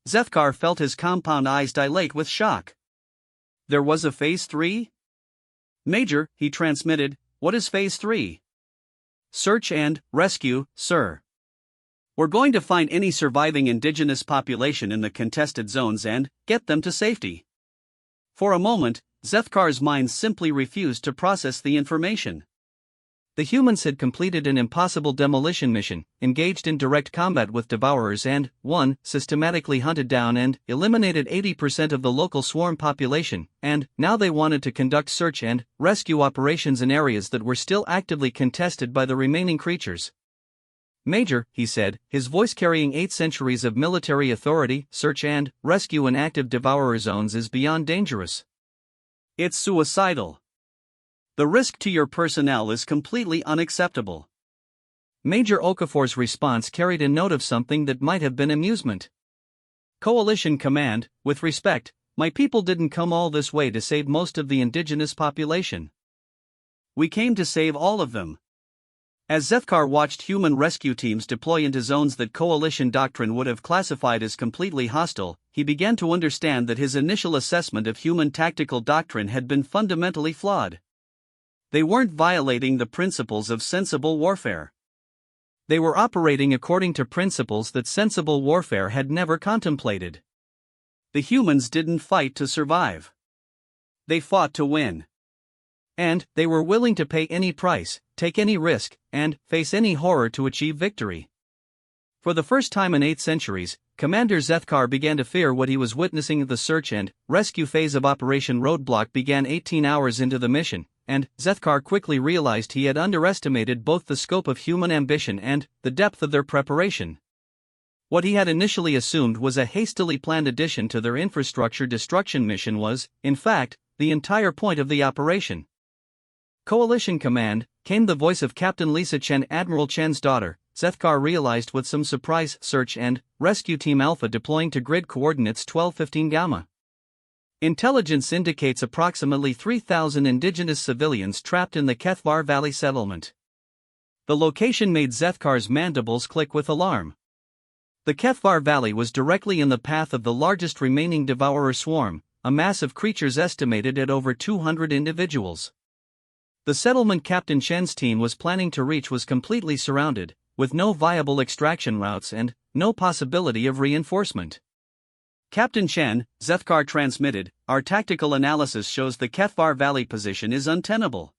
Zethkar felt his compound eyes dilate with shock. There was a Phase 3? Major, he transmitted, what is Phase 3? Search and rescue, sir. We're going to find any surviving indigenous population in the contested zones and get them to safety. For a moment, Zethkar's mind simply refused to process the information. The humans had completed an impossible demolition mission, engaged in direct combat with devourers and, systematically hunted down and eliminated 80% of the local swarm population, and now they wanted to conduct search and rescue operations in areas that were still actively contested by the remaining creatures. Major, he said, his voice carrying 8 centuries of military authority, search and rescue in active devourer zones is beyond dangerous. It's suicidal. The risk to your personnel is completely unacceptable. Major Okafor's response carried a note of something that might have been amusement. Coalition Command, with respect, my people didn't come all this way to save most of the indigenous population. We came to save all of them. As Zethkar watched human rescue teams deploy into zones that Coalition doctrine would have classified as completely hostile, he began to understand that his initial assessment of human tactical doctrine had been fundamentally flawed. They weren't violating the principles of sensible warfare. They were operating according to principles that sensible warfare had never contemplated. The humans didn't fight to survive. They fought to win. And they were willing to pay any price, take any risk, and face any horror to achieve victory. For the first time in 8 centuries, Commander Zethkar began to fear what he was witnessing. The search and rescue phase of Operation Roadblock began 18 hours into the mission, and Zethkar quickly realized he had underestimated both the scope of human ambition and the depth of their preparation. What he had initially assumed was a hastily planned addition to their infrastructure destruction mission was, in fact, the entire point of the operation. Coalition Command, came the voice of Captain Lisa Chen, Admiral Chen's daughter. Zethkar realized with some surprise. Search and Rescue Team Alpha deploying to grid coordinates 1215 Gamma. Intelligence indicates approximately 3,000 indigenous civilians trapped in the Kethvar Valley settlement. The location made Zethkar's mandibles click with alarm. The Kethvar Valley was directly in the path of the largest remaining devourer swarm, a mass of creatures estimated at over 200 individuals. The settlement Captain Chen's team was planning to reach was completely surrounded, with no viable extraction routes and no possibility of reinforcement. Captain Chen, Zethkar transmitted, our tactical analysis shows the Kethvar Valley position is untenable.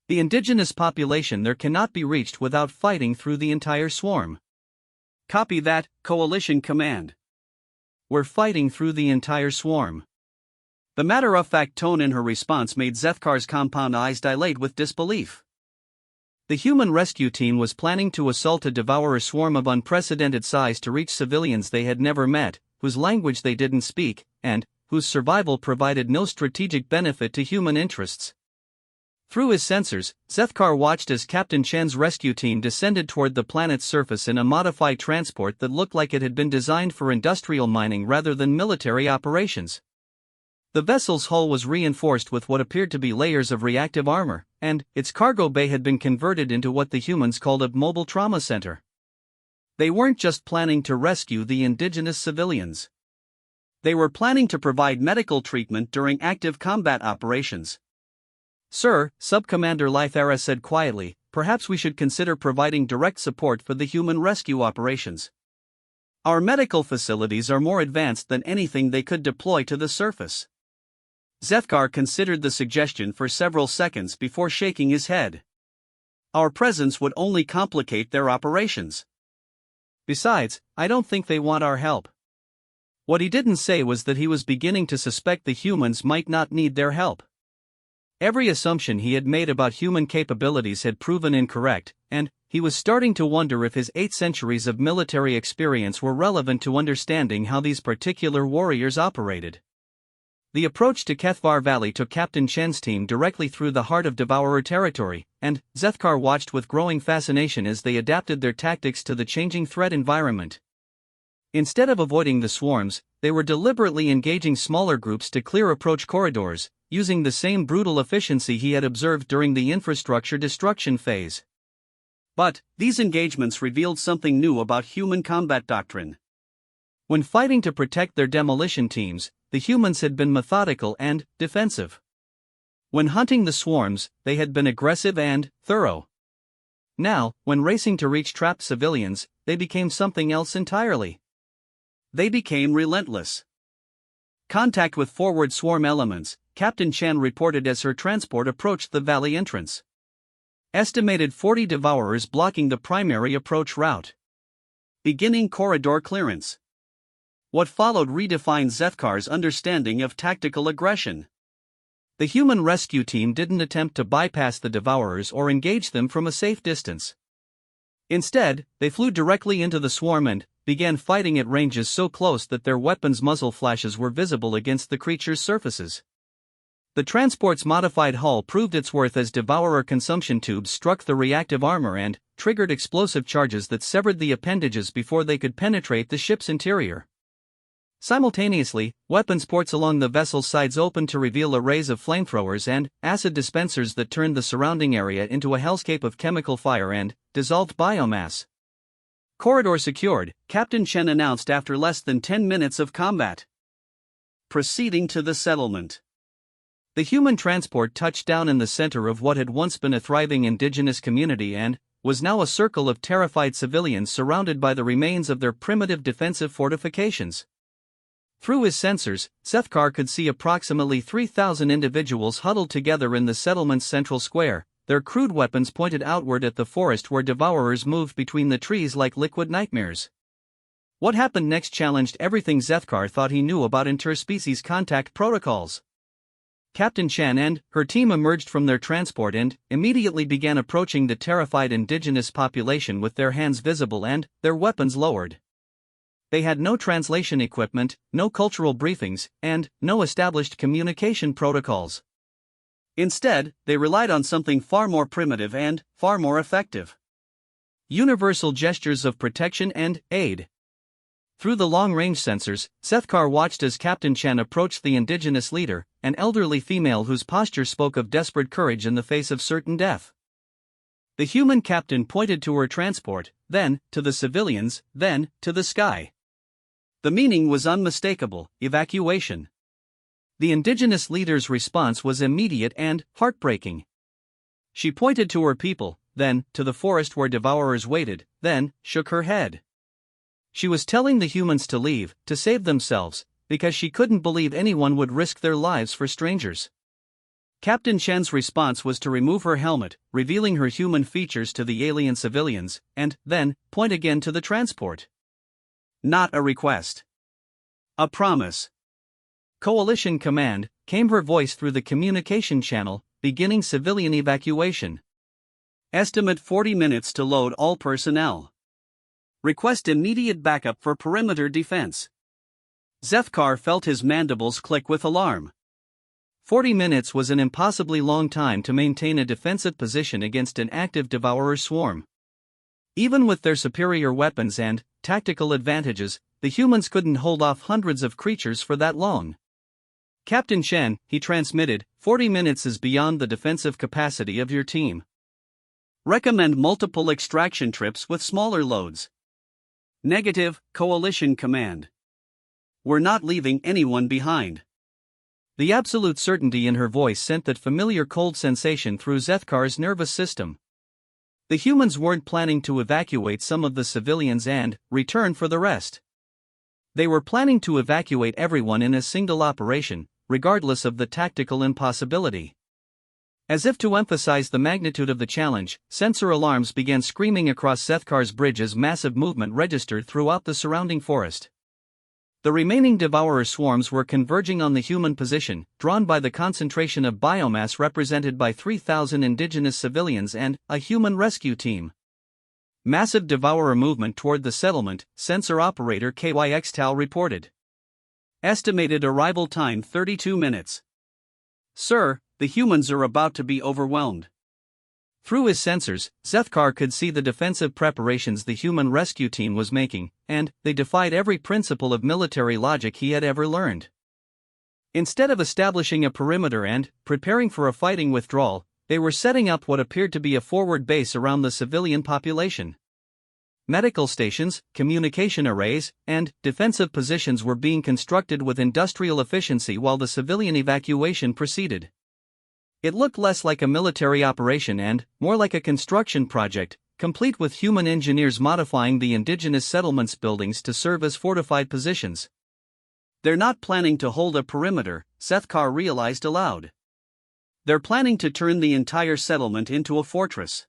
The indigenous population there cannot be reached without fighting through the entire swarm. Copy that, Coalition Command. We're fighting through the entire swarm. The matter-of-fact tone in her response made Zethkar's compound eyes dilate with disbelief. The human rescue team was planning to assault a devourer swarm of unprecedented size to reach civilians they had never met, whose language they didn't speak, and whose survival provided no strategic benefit to human interests. Through his sensors, Zethkar watched as Captain Chen's rescue team descended toward the planet's surface in a modified transport that looked like it had been designed for industrial mining rather than military operations. The vessel's hull was reinforced with what appeared to be layers of reactive armor, and its cargo bay had been converted into what the humans called a mobile trauma center. They weren't just planning to rescue the indigenous civilians. They were planning to provide medical treatment during active combat operations. Sir, Sub-Commander Lythara said quietly, perhaps we should consider providing direct support for the human rescue operations. Our medical facilities are more advanced than anything they could deploy to the surface. Zethkar considered the suggestion for several seconds before shaking his head. Our presence would only complicate their operations. Besides, I don't think they want our help. What he didn't say was that he was beginning to suspect the humans might not need their help. Every assumption he had made about human capabilities had proven incorrect, and he was starting to wonder if his 8 centuries of military experience were relevant to understanding how these particular warriors operated. The approach to Kethvar Valley took Captain Chen's team directly through the heart of Devourer territory, and Zethkar watched with growing fascination as they adapted their tactics to the changing threat environment. Instead of avoiding the swarms, they were deliberately engaging smaller groups to clear approach corridors, using the same brutal efficiency he had observed during the infrastructure destruction phase. But these engagements revealed something new about human combat doctrine. When fighting to protect their demolition teams, the humans had been methodical and defensive. When hunting the swarms, they had been aggressive and thorough. Now, when racing to reach trapped civilians, they became something else entirely. They became relentless. Contact with forward swarm elements, Captain Chen reported as her transport approached the valley entrance. Estimated 40 Devourers blocking the primary approach route. Beginning corridor clearance. What followed redefined Zethkar's understanding of tactical aggression. The human rescue team didn't attempt to bypass the Devourers or engage them from a safe distance. Instead, they flew directly into the swarm and began fighting at ranges so close that their weapons' muzzle flashes were visible against the creature's surfaces. The transport's modified hull proved its worth as Devourer consumption tubes struck the reactive armor and triggered explosive charges that severed the appendages before they could penetrate the ship's interior. Simultaneously, weapons ports along the vessel's sides opened to reveal arrays of flamethrowers and acid dispensers that turned the surrounding area into a hellscape of chemical fire and dissolved biomass. Corridor secured, Captain Chen announced after less than 10 minutes of combat. Proceeding to the settlement. The human transport touched down in the center of what had once been a thriving indigenous community and was now a circle of terrified civilians surrounded by the remains of their primitive defensive fortifications. Through his sensors, Zethkar could see approximately 3,000 individuals huddled together in the settlement's central square, their crude weapons pointed outward at the forest where Devourers moved between the trees like liquid nightmares. What happened next challenged everything Zethkar thought he knew about interspecies contact protocols. Captain Chen and her team emerged from their transport and immediately began approaching the terrified indigenous population with their hands visible and their weapons lowered. They had no translation equipment, no cultural briefings, and no established communication protocols. Instead, they relied on something far more primitive and far more effective. Universal gestures of protection and aid. Through the long-range sensors, Zethkar watched as Captain Chen approached the indigenous leader, an elderly female whose posture spoke of desperate courage in the face of certain death. The human captain pointed to her transport, then to the civilians, then to the sky. The meaning was unmistakable: evacuation. The indigenous leader's response was immediate and heartbreaking. She pointed to her people, then to the forest where Devourers waited, then shook her head. She was telling the humans to leave, to save themselves, because she couldn't believe anyone would risk their lives for strangers. Captain Chen's response was to remove her helmet, revealing her human features to the alien civilians, and then point again to the transport. Not a request. A promise. Coalition Command, came her voice through the communication channel, beginning civilian evacuation. Estimate 40 minutes to load all personnel. Request immediate backup for perimeter defense. Zethkar felt his mandibles click with alarm. 40 minutes was an impossibly long time to maintain a defensive position against an active Devourer swarm. Even with their superior weapons and tactical advantages, the humans couldn't hold off hundreds of creatures for that long. Captain Chen, he transmitted, 40 minutes is beyond the defensive capacity of your team. Recommend multiple extraction trips with smaller loads. Negative, Coalition Command. We're not leaving anyone behind. The absolute certainty in her voice sent that familiar cold sensation through Zethkar's nervous system. The humans weren't planning to evacuate some of the civilians and return for the rest. They were planning to evacuate everyone in a single operation, regardless of the tactical impossibility. As if to emphasize the magnitude of the challenge, sensor alarms began screaming across Zethkar's bridge as massive movement registered throughout the surrounding forest. The remaining devourer swarms were converging on the human position, drawn by the concentration of biomass represented by 3,000 indigenous civilians and a human rescue team. Massive devourer movement toward the settlement, sensor operator KYXTAL reported. Estimated arrival time 32 minutes. Sir, the humans are about to be overwhelmed. Through his sensors, Zethkar could see the defensive preparations the human rescue team was making, and they defied every principle of military logic he had ever learned. Instead of establishing a perimeter and preparing for a fighting withdrawal, they were setting up what appeared to be a forward base around the civilian population. Medical stations, communication arrays, and defensive positions were being constructed with industrial efficiency while the civilian evacuation proceeded. It looked less like a military operation and more like a construction project, complete with human engineers modifying the indigenous settlements' buildings to serve as fortified positions. They're not planning to hold a perimeter, Zethkar realized aloud. They're planning to turn the entire settlement into a fortress.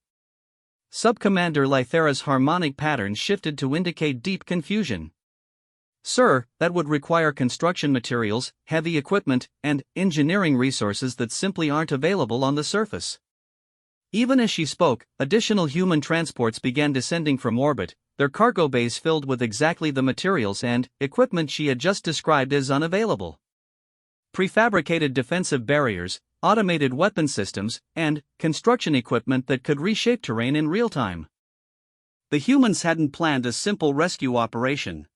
Subcommander Lythera's harmonic pattern shifted to indicate deep confusion. Sir, that would require construction materials, heavy equipment, and engineering resources that simply aren't available on the surface. Even as she spoke, additional human transports began descending from orbit, their cargo bays filled with exactly the materials and equipment she had just described as unavailable. Prefabricated defensive barriers, automated weapon systems, and construction equipment that could reshape terrain in real time. The humans hadn't planned a simple rescue operation.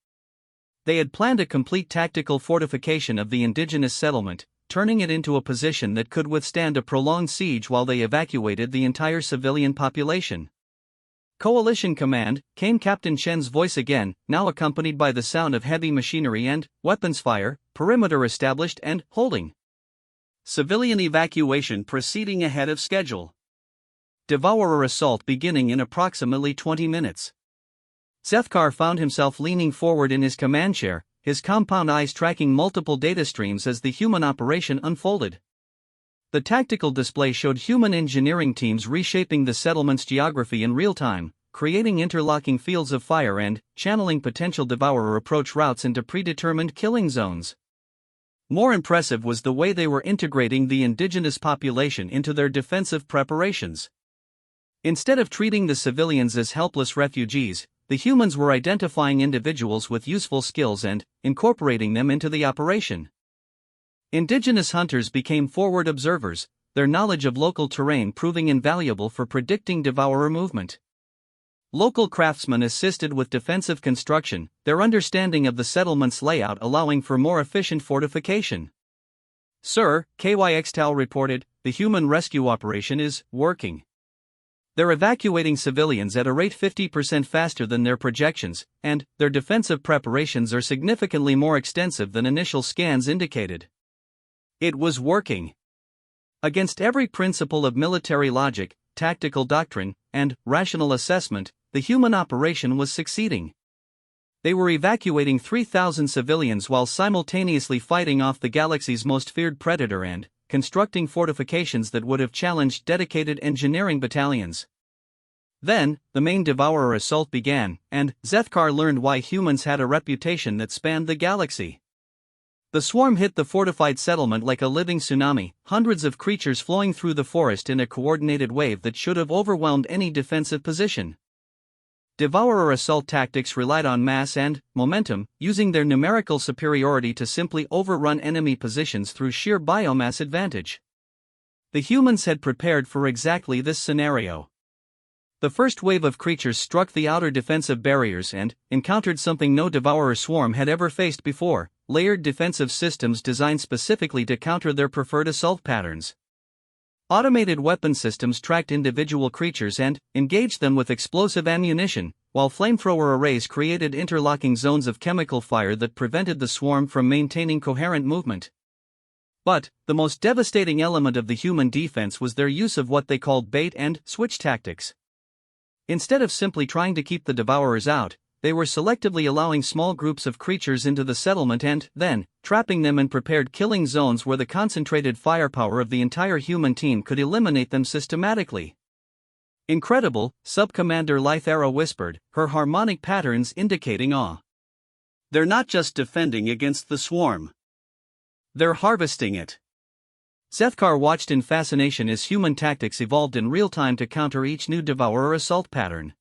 They had planned a complete tactical fortification of the indigenous settlement, turning it into a position that could withstand a prolonged siege while they evacuated the entire civilian population. Coalition Command, came Captain Shen's voice again, now accompanied by the sound of heavy machinery and weapons fire, perimeter established and holding. Civilian evacuation proceeding ahead of schedule. Devourer assault beginning in approximately 20 minutes. Zethkar found himself leaning forward in his command chair, his compound eyes tracking multiple data streams as the human operation unfolded. The tactical display showed human engineering teams reshaping the settlement's geography in real time, creating interlocking fields of fire and channeling potential devourer approach routes into predetermined killing zones. More impressive was the way they were integrating the indigenous population into their defensive preparations. Instead of treating the civilians as helpless refugees, the humans were identifying individuals with useful skills and incorporating them into the operation. Indigenous hunters became forward observers, their knowledge of local terrain proving invaluable for predicting devourer movement. Local craftsmen assisted with defensive construction, their understanding of the settlement's layout allowing for more efficient fortification. Sir, KYXTAL reported, the human rescue operation is working. They're evacuating civilians at a rate 50% faster than their projections, and their defensive preparations are significantly more extensive than initial scans indicated. It was working. Against every principle of military logic, tactical doctrine, and rational assessment, the human operation was succeeding. They were evacuating 3,000 civilians while simultaneously fighting off the galaxy's most feared predator and constructing fortifications that would have challenged dedicated engineering battalions. Then, the main devourer assault began, and Zethkar learned why humans had a reputation that spanned the galaxy. The swarm hit the fortified settlement like a living tsunami, hundreds of creatures flowing through the forest in a coordinated wave that should have overwhelmed any defensive position. Devourer assault tactics relied on mass and momentum, using their numerical superiority to simply overrun enemy positions through sheer biomass advantage. The humans had prepared for exactly this scenario. The first wave of creatures struck the outer defensive barriers and encountered something no devourer swarm had ever faced before: layered defensive systems designed specifically to counter their preferred assault patterns. Automated weapon systems tracked individual creatures and engaged them with explosive ammunition, while flamethrower arrays created interlocking zones of chemical fire that prevented the swarm from maintaining coherent movement. But the most devastating element of the human defense was their use of what they called bait and switch tactics. Instead of simply trying to keep the devourers out, they were selectively allowing small groups of creatures into the settlement and, then, trapping them in prepared killing zones where the concentrated firepower of the entire human team could eliminate them systematically. Incredible, Sub-Commander Lythera whispered, her harmonic patterns indicating awe. They're not just defending against the swarm. They're harvesting it. Zethkar watched in fascination as human tactics evolved in real time to counter each new devourer assault pattern.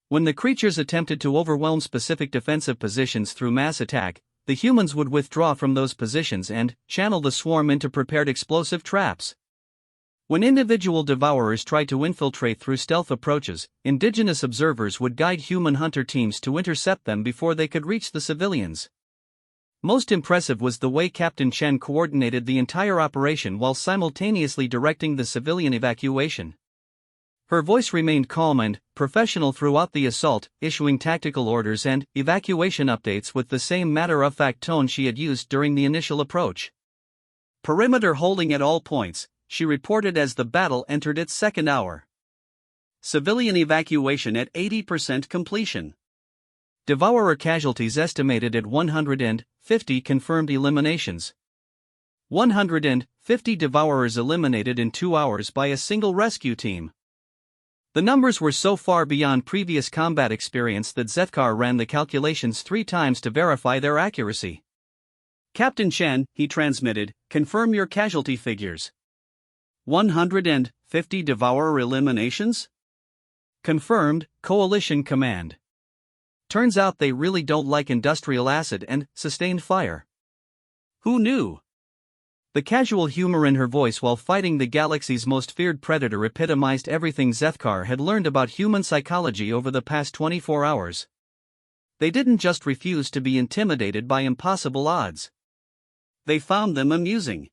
When the creatures attempted to overwhelm specific defensive positions through mass attack, the humans would withdraw from those positions and channel the swarm into prepared explosive traps. When individual devourers tried to infiltrate through stealth approaches, indigenous observers would guide human hunter teams to intercept them before they could reach the civilians. Most impressive was the way Captain Chen coordinated the entire operation while simultaneously directing the civilian evacuation. Her voice remained calm and professional throughout the assault, issuing tactical orders and evacuation updates with the same matter-of-fact tone she had used during the initial approach. Perimeter holding at all points, she reported as the battle entered its second hour. Civilian evacuation at 80% completion. Devourer casualties estimated at 150 confirmed eliminations. 150 devourers eliminated in 2 hours by a single rescue team. The numbers were so far beyond previous combat experience that Zethkar ran the calculations 3 times to verify their accuracy. Captain Chen, he transmitted, confirm your casualty figures. 150 devourer eliminations? Confirmed, Coalition Command. Turns out they really don't like industrial acid and sustained fire. Who knew? The casual humor in her voice while fighting the galaxy's most feared predator epitomized everything Zethkar had learned about human psychology over the past 24 hours. They didn't just refuse to be intimidated by impossible odds. They found them amusing.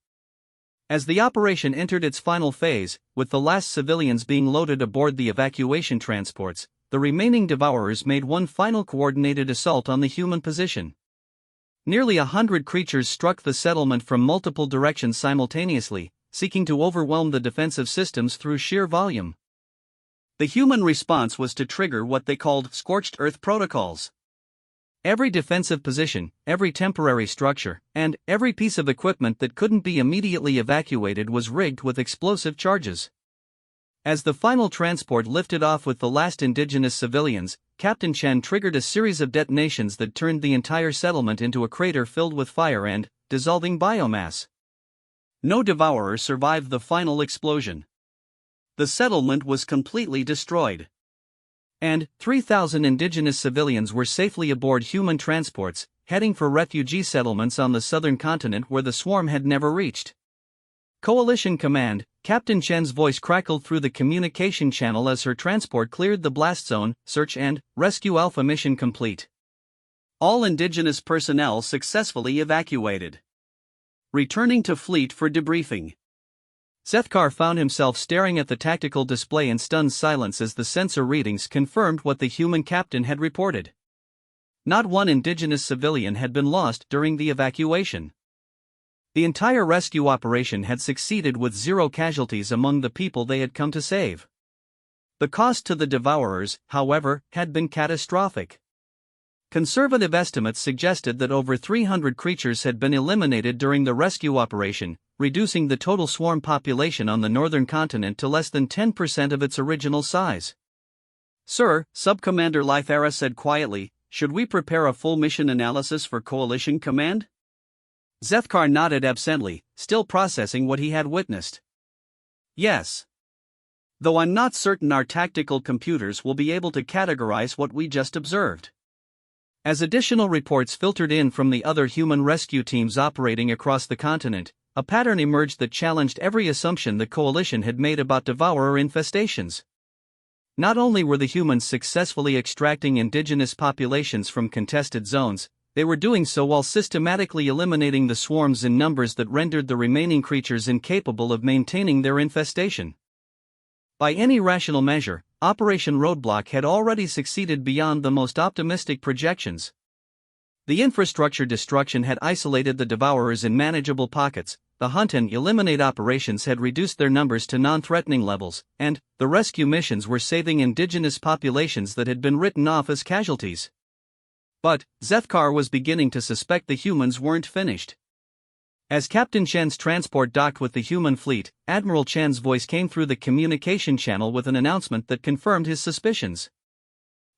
As the operation entered its final phase, with the last civilians being loaded aboard the evacuation transports, the remaining devourers made one final coordinated assault on the human position. Nearly 100 creatures struck the settlement from multiple directions simultaneously, seeking to overwhelm the defensive systems through sheer volume. The human response was to trigger what they called scorched earth protocols. Every defensive position, every temporary structure, and every piece of equipment that couldn't be immediately evacuated was rigged with explosive charges. As the final transport lifted off with the last indigenous civilians, Captain Chen triggered a series of detonations that turned the entire settlement into a crater filled with fire and dissolving biomass. No devourer survived the final explosion. The settlement was completely destroyed. And 3,000 indigenous civilians were safely aboard human transports, heading for refugee settlements on the southern continent where the swarm had never reached. Coalition Command, Captain Chen's voice crackled through the communication channel as her transport cleared the blast zone. Search and Rescue Alpha mission complete. All indigenous personnel successfully evacuated. Returning to fleet for debriefing. Zethkar found himself staring at the tactical display in stunned silence as the sensor readings confirmed what the human captain had reported. Not one indigenous civilian had been lost during the evacuation. The entire rescue operation had succeeded with 0 casualties among the people they had come to save. The cost to the devourers, however, had been catastrophic. Conservative estimates suggested that over 300 creatures had been eliminated during the rescue operation, reducing the total swarm population on the northern continent to less than 10% of its original size. Sir, Sub-Commander Lythera said quietly, should we prepare a full mission analysis for Coalition Command? Zethkar nodded absently, still processing what he had witnessed. Yes. Though I'm not certain our tactical computers will be able to categorize what we just observed. As additional reports filtered in from the other human rescue teams operating across the continent, a pattern emerged that challenged every assumption the Coalition had made about devourer infestations. Not only were the humans successfully extracting indigenous populations from contested zones, they were doing so while systematically eliminating the swarms in numbers that rendered the remaining creatures incapable of maintaining their infestation. By any rational measure, Operation Roadblock had already succeeded beyond the most optimistic projections. The infrastructure destruction had isolated the devourers in manageable pockets, the hunt and eliminate operations had reduced their numbers to non-threatening levels, and the rescue missions were saving indigenous populations that had been written off as casualties. But Zethkar was beginning to suspect the humans weren't finished. As Captain Chen's transport docked with the human fleet, Admiral Chen's voice came through the communication channel with an announcement that confirmed his suspicions.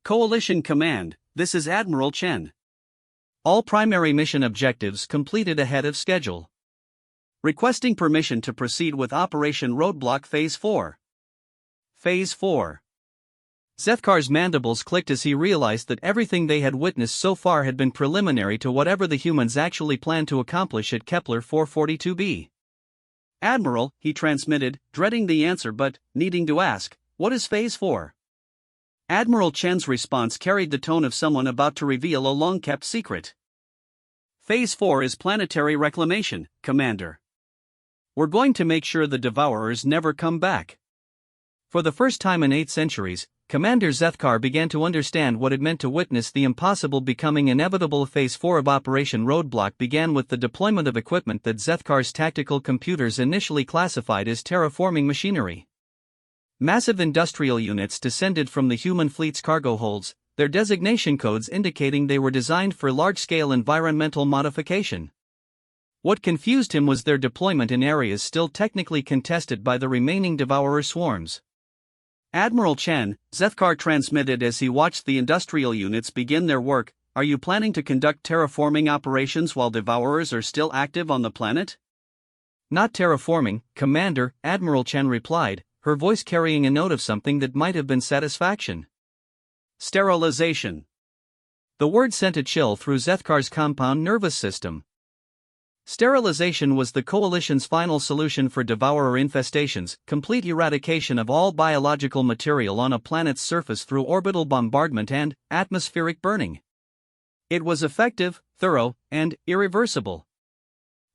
Coalition Command, this is Admiral Chen. All primary mission objectives completed ahead of schedule. Requesting permission to proceed with Operation Roadblock Phase 4. Phase 4. Zethkar's mandibles clicked as he realized that everything they had witnessed so far had been preliminary to whatever the humans actually planned to accomplish at Kepler 442b. Admiral, he transmitted, dreading the answer but needing to ask, what is Phase 4? Admiral Chen's response carried the tone of someone about to reveal a long-kept secret. Phase 4 is planetary reclamation, Commander. We're going to make sure the Devourers never come back. For the first time in 8 centuries, Commander Zethkar began to understand what it meant to witness the impossible becoming inevitable. Phase 4 of Operation Roadblock began with the deployment of equipment that Zethkar's tactical computers initially classified as terraforming machinery. Massive industrial units descended from the human fleet's cargo holds, their designation codes indicating they were designed for large-scale environmental modification. What confused him was their deployment in areas still technically contested by the remaining Devourer swarms. Admiral Chen, Zethkar transmitted as he watched the industrial units begin their work, are you planning to conduct terraforming operations while Devourers are still active on the planet? Not terraforming, Commander, Admiral Chen replied, her voice carrying a note of something that might have been satisfaction. Sterilization. The word sent a chill through Zethkar's compound nervous system. Sterilization was the Coalition's final solution for Devourer infestations, complete eradication of all biological material on a planet's surface through orbital bombardment and atmospheric burning. It was effective, thorough, and irreversible.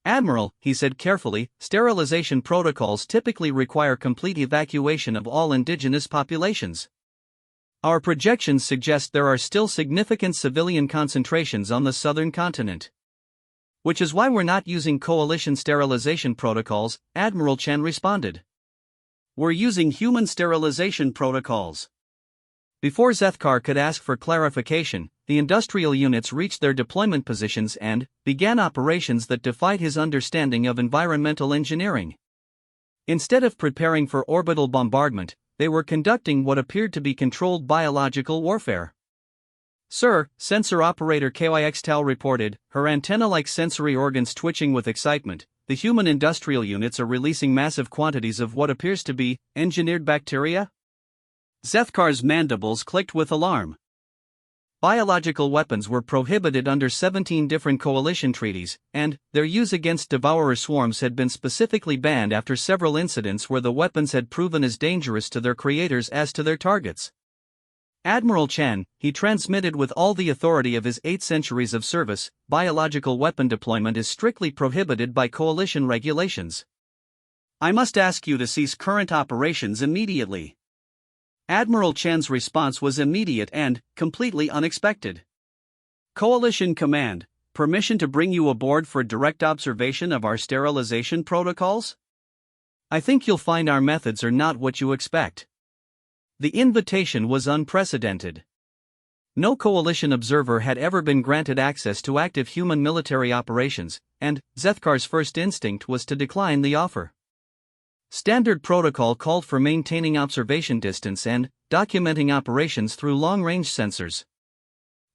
Admiral, he said carefully, sterilization protocols typically require complete evacuation of all indigenous populations. Our projections suggest there are still significant civilian concentrations on the southern continent. Which is why we're not using Coalition sterilization protocols, Admiral Chen responded. We're using human sterilization protocols. Before Zethkar could ask for clarification, the industrial units reached their deployment positions and began operations that defied his understanding of environmental engineering. Instead of preparing for orbital bombardment, they were conducting what appeared to be controlled biological warfare. Sir, Sensor Operator KYX Tao reported, her antenna-like sensory organs twitching with excitement. The human industrial units are releasing massive quantities of what appears to be engineered bacteria? Zethkar's mandibles clicked with alarm. Biological weapons were prohibited under 17 different coalition treaties, and their use against Devourer swarms had been specifically banned after several incidents where the weapons had proven as dangerous to their creators as to their targets. Admiral Chen, he transmitted with all the authority of his 8 centuries of service, biological weapon deployment is strictly prohibited by coalition regulations. I must ask you to cease current operations immediately. Admiral Chen's response was immediate and completely unexpected. Coalition Command, permission to bring you aboard for direct observation of our sterilization protocols? I think you'll find our methods are not what you expect. The invitation was unprecedented. No coalition observer had ever been granted access to active human military operations, and Zethkar's first instinct was to decline the offer. Standard protocol called for maintaining observation distance and documenting operations through long-range sensors.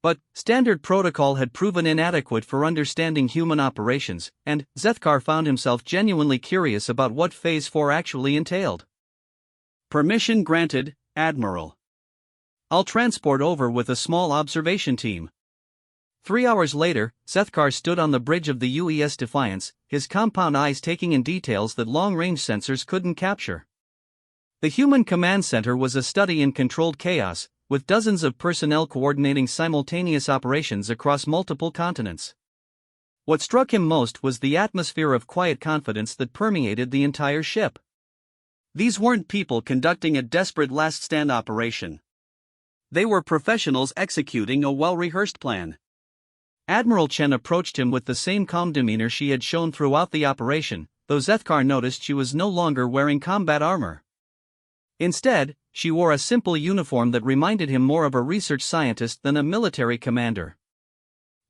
But standard protocol had proven inadequate for understanding human operations, and Zethkar found himself genuinely curious about what Phase 4 actually entailed. Permission granted, Admiral. I'll transport over with a small observation team. 3 hours later, Zethkar stood on the bridge of the UES Defiance, his compound eyes taking in details that long-range sensors couldn't capture. The Human Command Center was a study in controlled chaos, with dozens of personnel coordinating simultaneous operations across multiple continents. What struck him most was the atmosphere of quiet confidence that permeated the entire ship. These weren't people conducting a desperate last-stand operation. They were professionals executing a well-rehearsed plan. Admiral Chen approached him with the same calm demeanor she had shown throughout the operation, though Zethkar noticed she was no longer wearing combat armor. Instead, she wore a simple uniform that reminded him more of a research scientist than a military commander.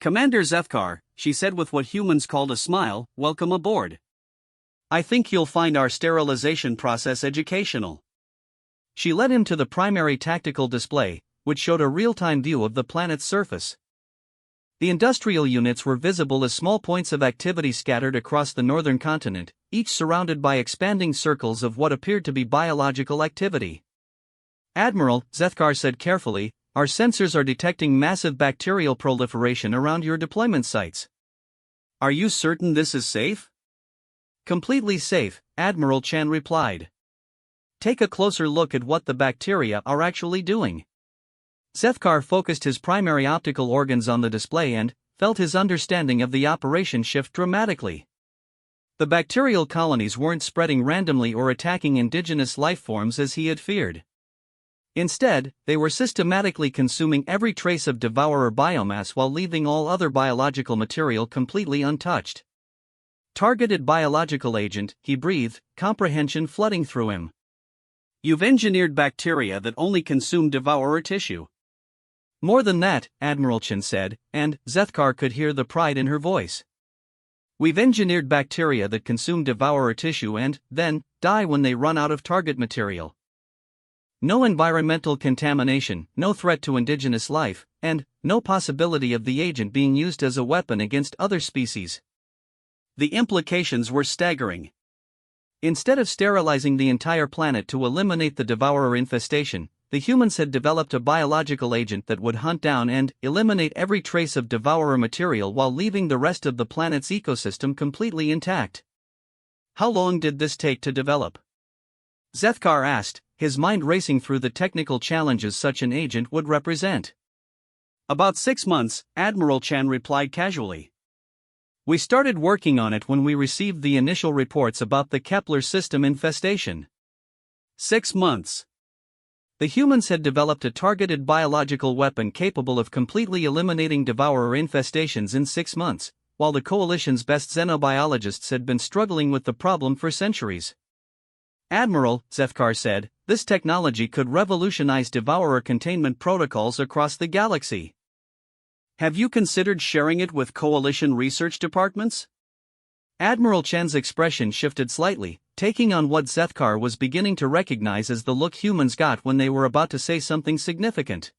Commander Zethkar, she said with what humans called a smile, welcome aboard. I think you'll find our sterilization process educational. She led him to the primary tactical display, which showed a real-time view of the planet's surface. The industrial units were visible as small points of activity scattered across the northern continent, each surrounded by expanding circles of what appeared to be biological activity. Admiral, Zethkar said carefully, our sensors are detecting massive bacterial proliferation around your deployment sites. Are you certain this is safe? Completely safe, Admiral Chan replied. Take a closer look at what the bacteria are actually doing. Zethkar focused his primary optical organs on the display and felt his understanding of the operation shift dramatically. The bacterial colonies weren't spreading randomly or attacking indigenous life forms as he had feared. Instead, they were systematically consuming every trace of devourer biomass while leaving all other biological material completely untouched. Targeted biological agent, he breathed, comprehension flooding through him. You've engineered bacteria that only consume devourer tissue. More than that, Admiral Chen said, and Zethkar could hear the pride in her voice. We've engineered bacteria that consume devourer tissue and, then, die when they run out of target material. No environmental contamination, no threat to indigenous life, and no possibility of the agent being used as a weapon against other species. The implications were staggering. Instead of sterilizing the entire planet to eliminate the devourer infestation, the humans had developed a biological agent that would hunt down and eliminate every trace of devourer material while leaving the rest of the planet's ecosystem completely intact. How long did this take to develop? Zethkar asked, his mind racing through the technical challenges such an agent would represent. About 6 months, Admiral Chan replied casually. We started working on it when we received the initial reports about the Kepler system infestation. 6 months. The humans had developed a targeted biological weapon capable of completely eliminating devourer infestations in 6 months, while the Coalition's best xenobiologists had been struggling with the problem for centuries. Admiral, Zethkar said, this technology could revolutionize devourer containment protocols across the galaxy. Have you considered sharing it with Coalition research departments? Admiral Chan's expression shifted slightly, taking on what Zethkar was beginning to recognize as the look humans got when they were about to say something significant.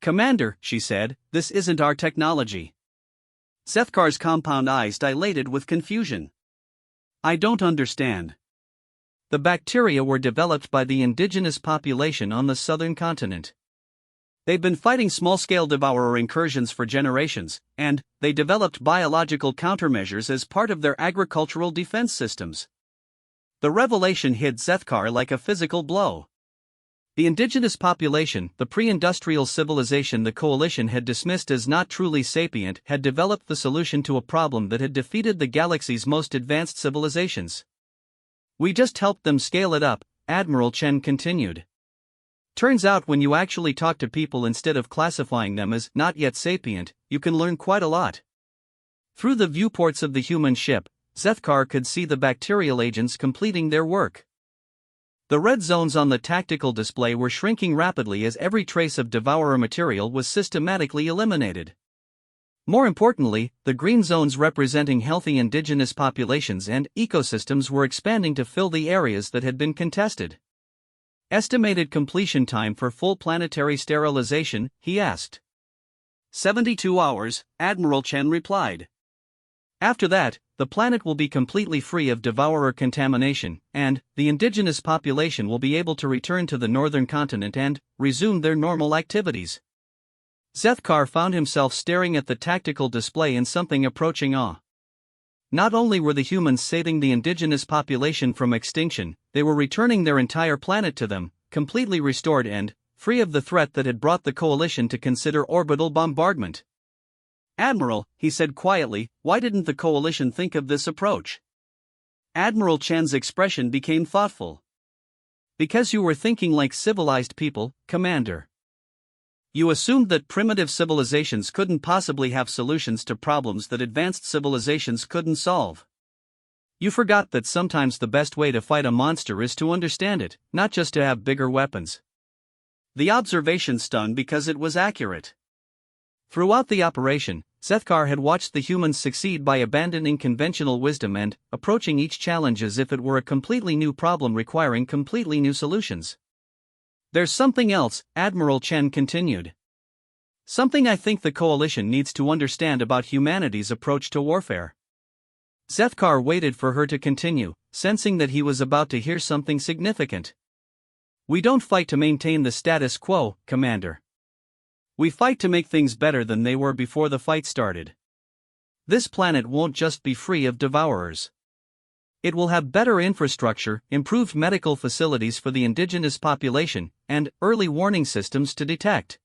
Commander, she said, this isn't our technology. Zethkar's compound eyes dilated with confusion. I don't understand. The bacteria were developed by the indigenous population on the southern continent. They've been fighting small-scale devourer incursions for generations, and they developed biological countermeasures as part of their agricultural defense systems. The revelation hit Zethkar like a physical blow. The indigenous population, the pre-industrial civilization the Coalition had dismissed as not truly sapient, had developed the solution to a problem that had defeated the galaxy's most advanced civilizations. We just helped them scale it up, Admiral Chen continued. Turns out when you actually talk to people instead of classifying them as not yet sapient, you can learn quite a lot. Through the viewports of the human ship, Zethkar could see the bacterial agents completing their work. The red zones on the tactical display were shrinking rapidly as every trace of devourer material was systematically eliminated. More importantly, the green zones representing healthy indigenous populations and ecosystems were expanding to fill the areas that had been contested. Estimated completion time for full planetary sterilization, he asked. 72 hours, Admiral Chen replied. After that, the planet will be completely free of devourer contamination, and the indigenous population will be able to return to the northern continent and resume their normal activities. Zethkar found himself staring at the tactical display in something approaching awe. Not only were the humans saving the indigenous population from extinction, they were returning their entire planet to them, completely restored and free of the threat that had brought the Coalition to consider orbital bombardment. Admiral, he said quietly, why didn't the Coalition think of this approach? Admiral Chan's expression became thoughtful. Because you were thinking like civilized people, Commander. You assumed that primitive civilizations couldn't possibly have solutions to problems that advanced civilizations couldn't solve. You forgot that sometimes the best way to fight a monster is to understand it, not just to have bigger weapons. The observation stung because it was accurate. Throughout the operation, Zethkar had watched the humans succeed by abandoning conventional wisdom and approaching each challenge as if it were a completely new problem requiring completely new solutions. There's something else, Admiral Chen continued. Something I think the Coalition needs to understand about humanity's approach to warfare. Zethkar waited for her to continue, sensing that he was about to hear something significant. We don't fight to maintain the status quo, Commander. We fight to make things better than they were before the fight started. This planet won't just be free of devourers. It will have better infrastructure, improved medical facilities for the indigenous population, and early warning systems to detect.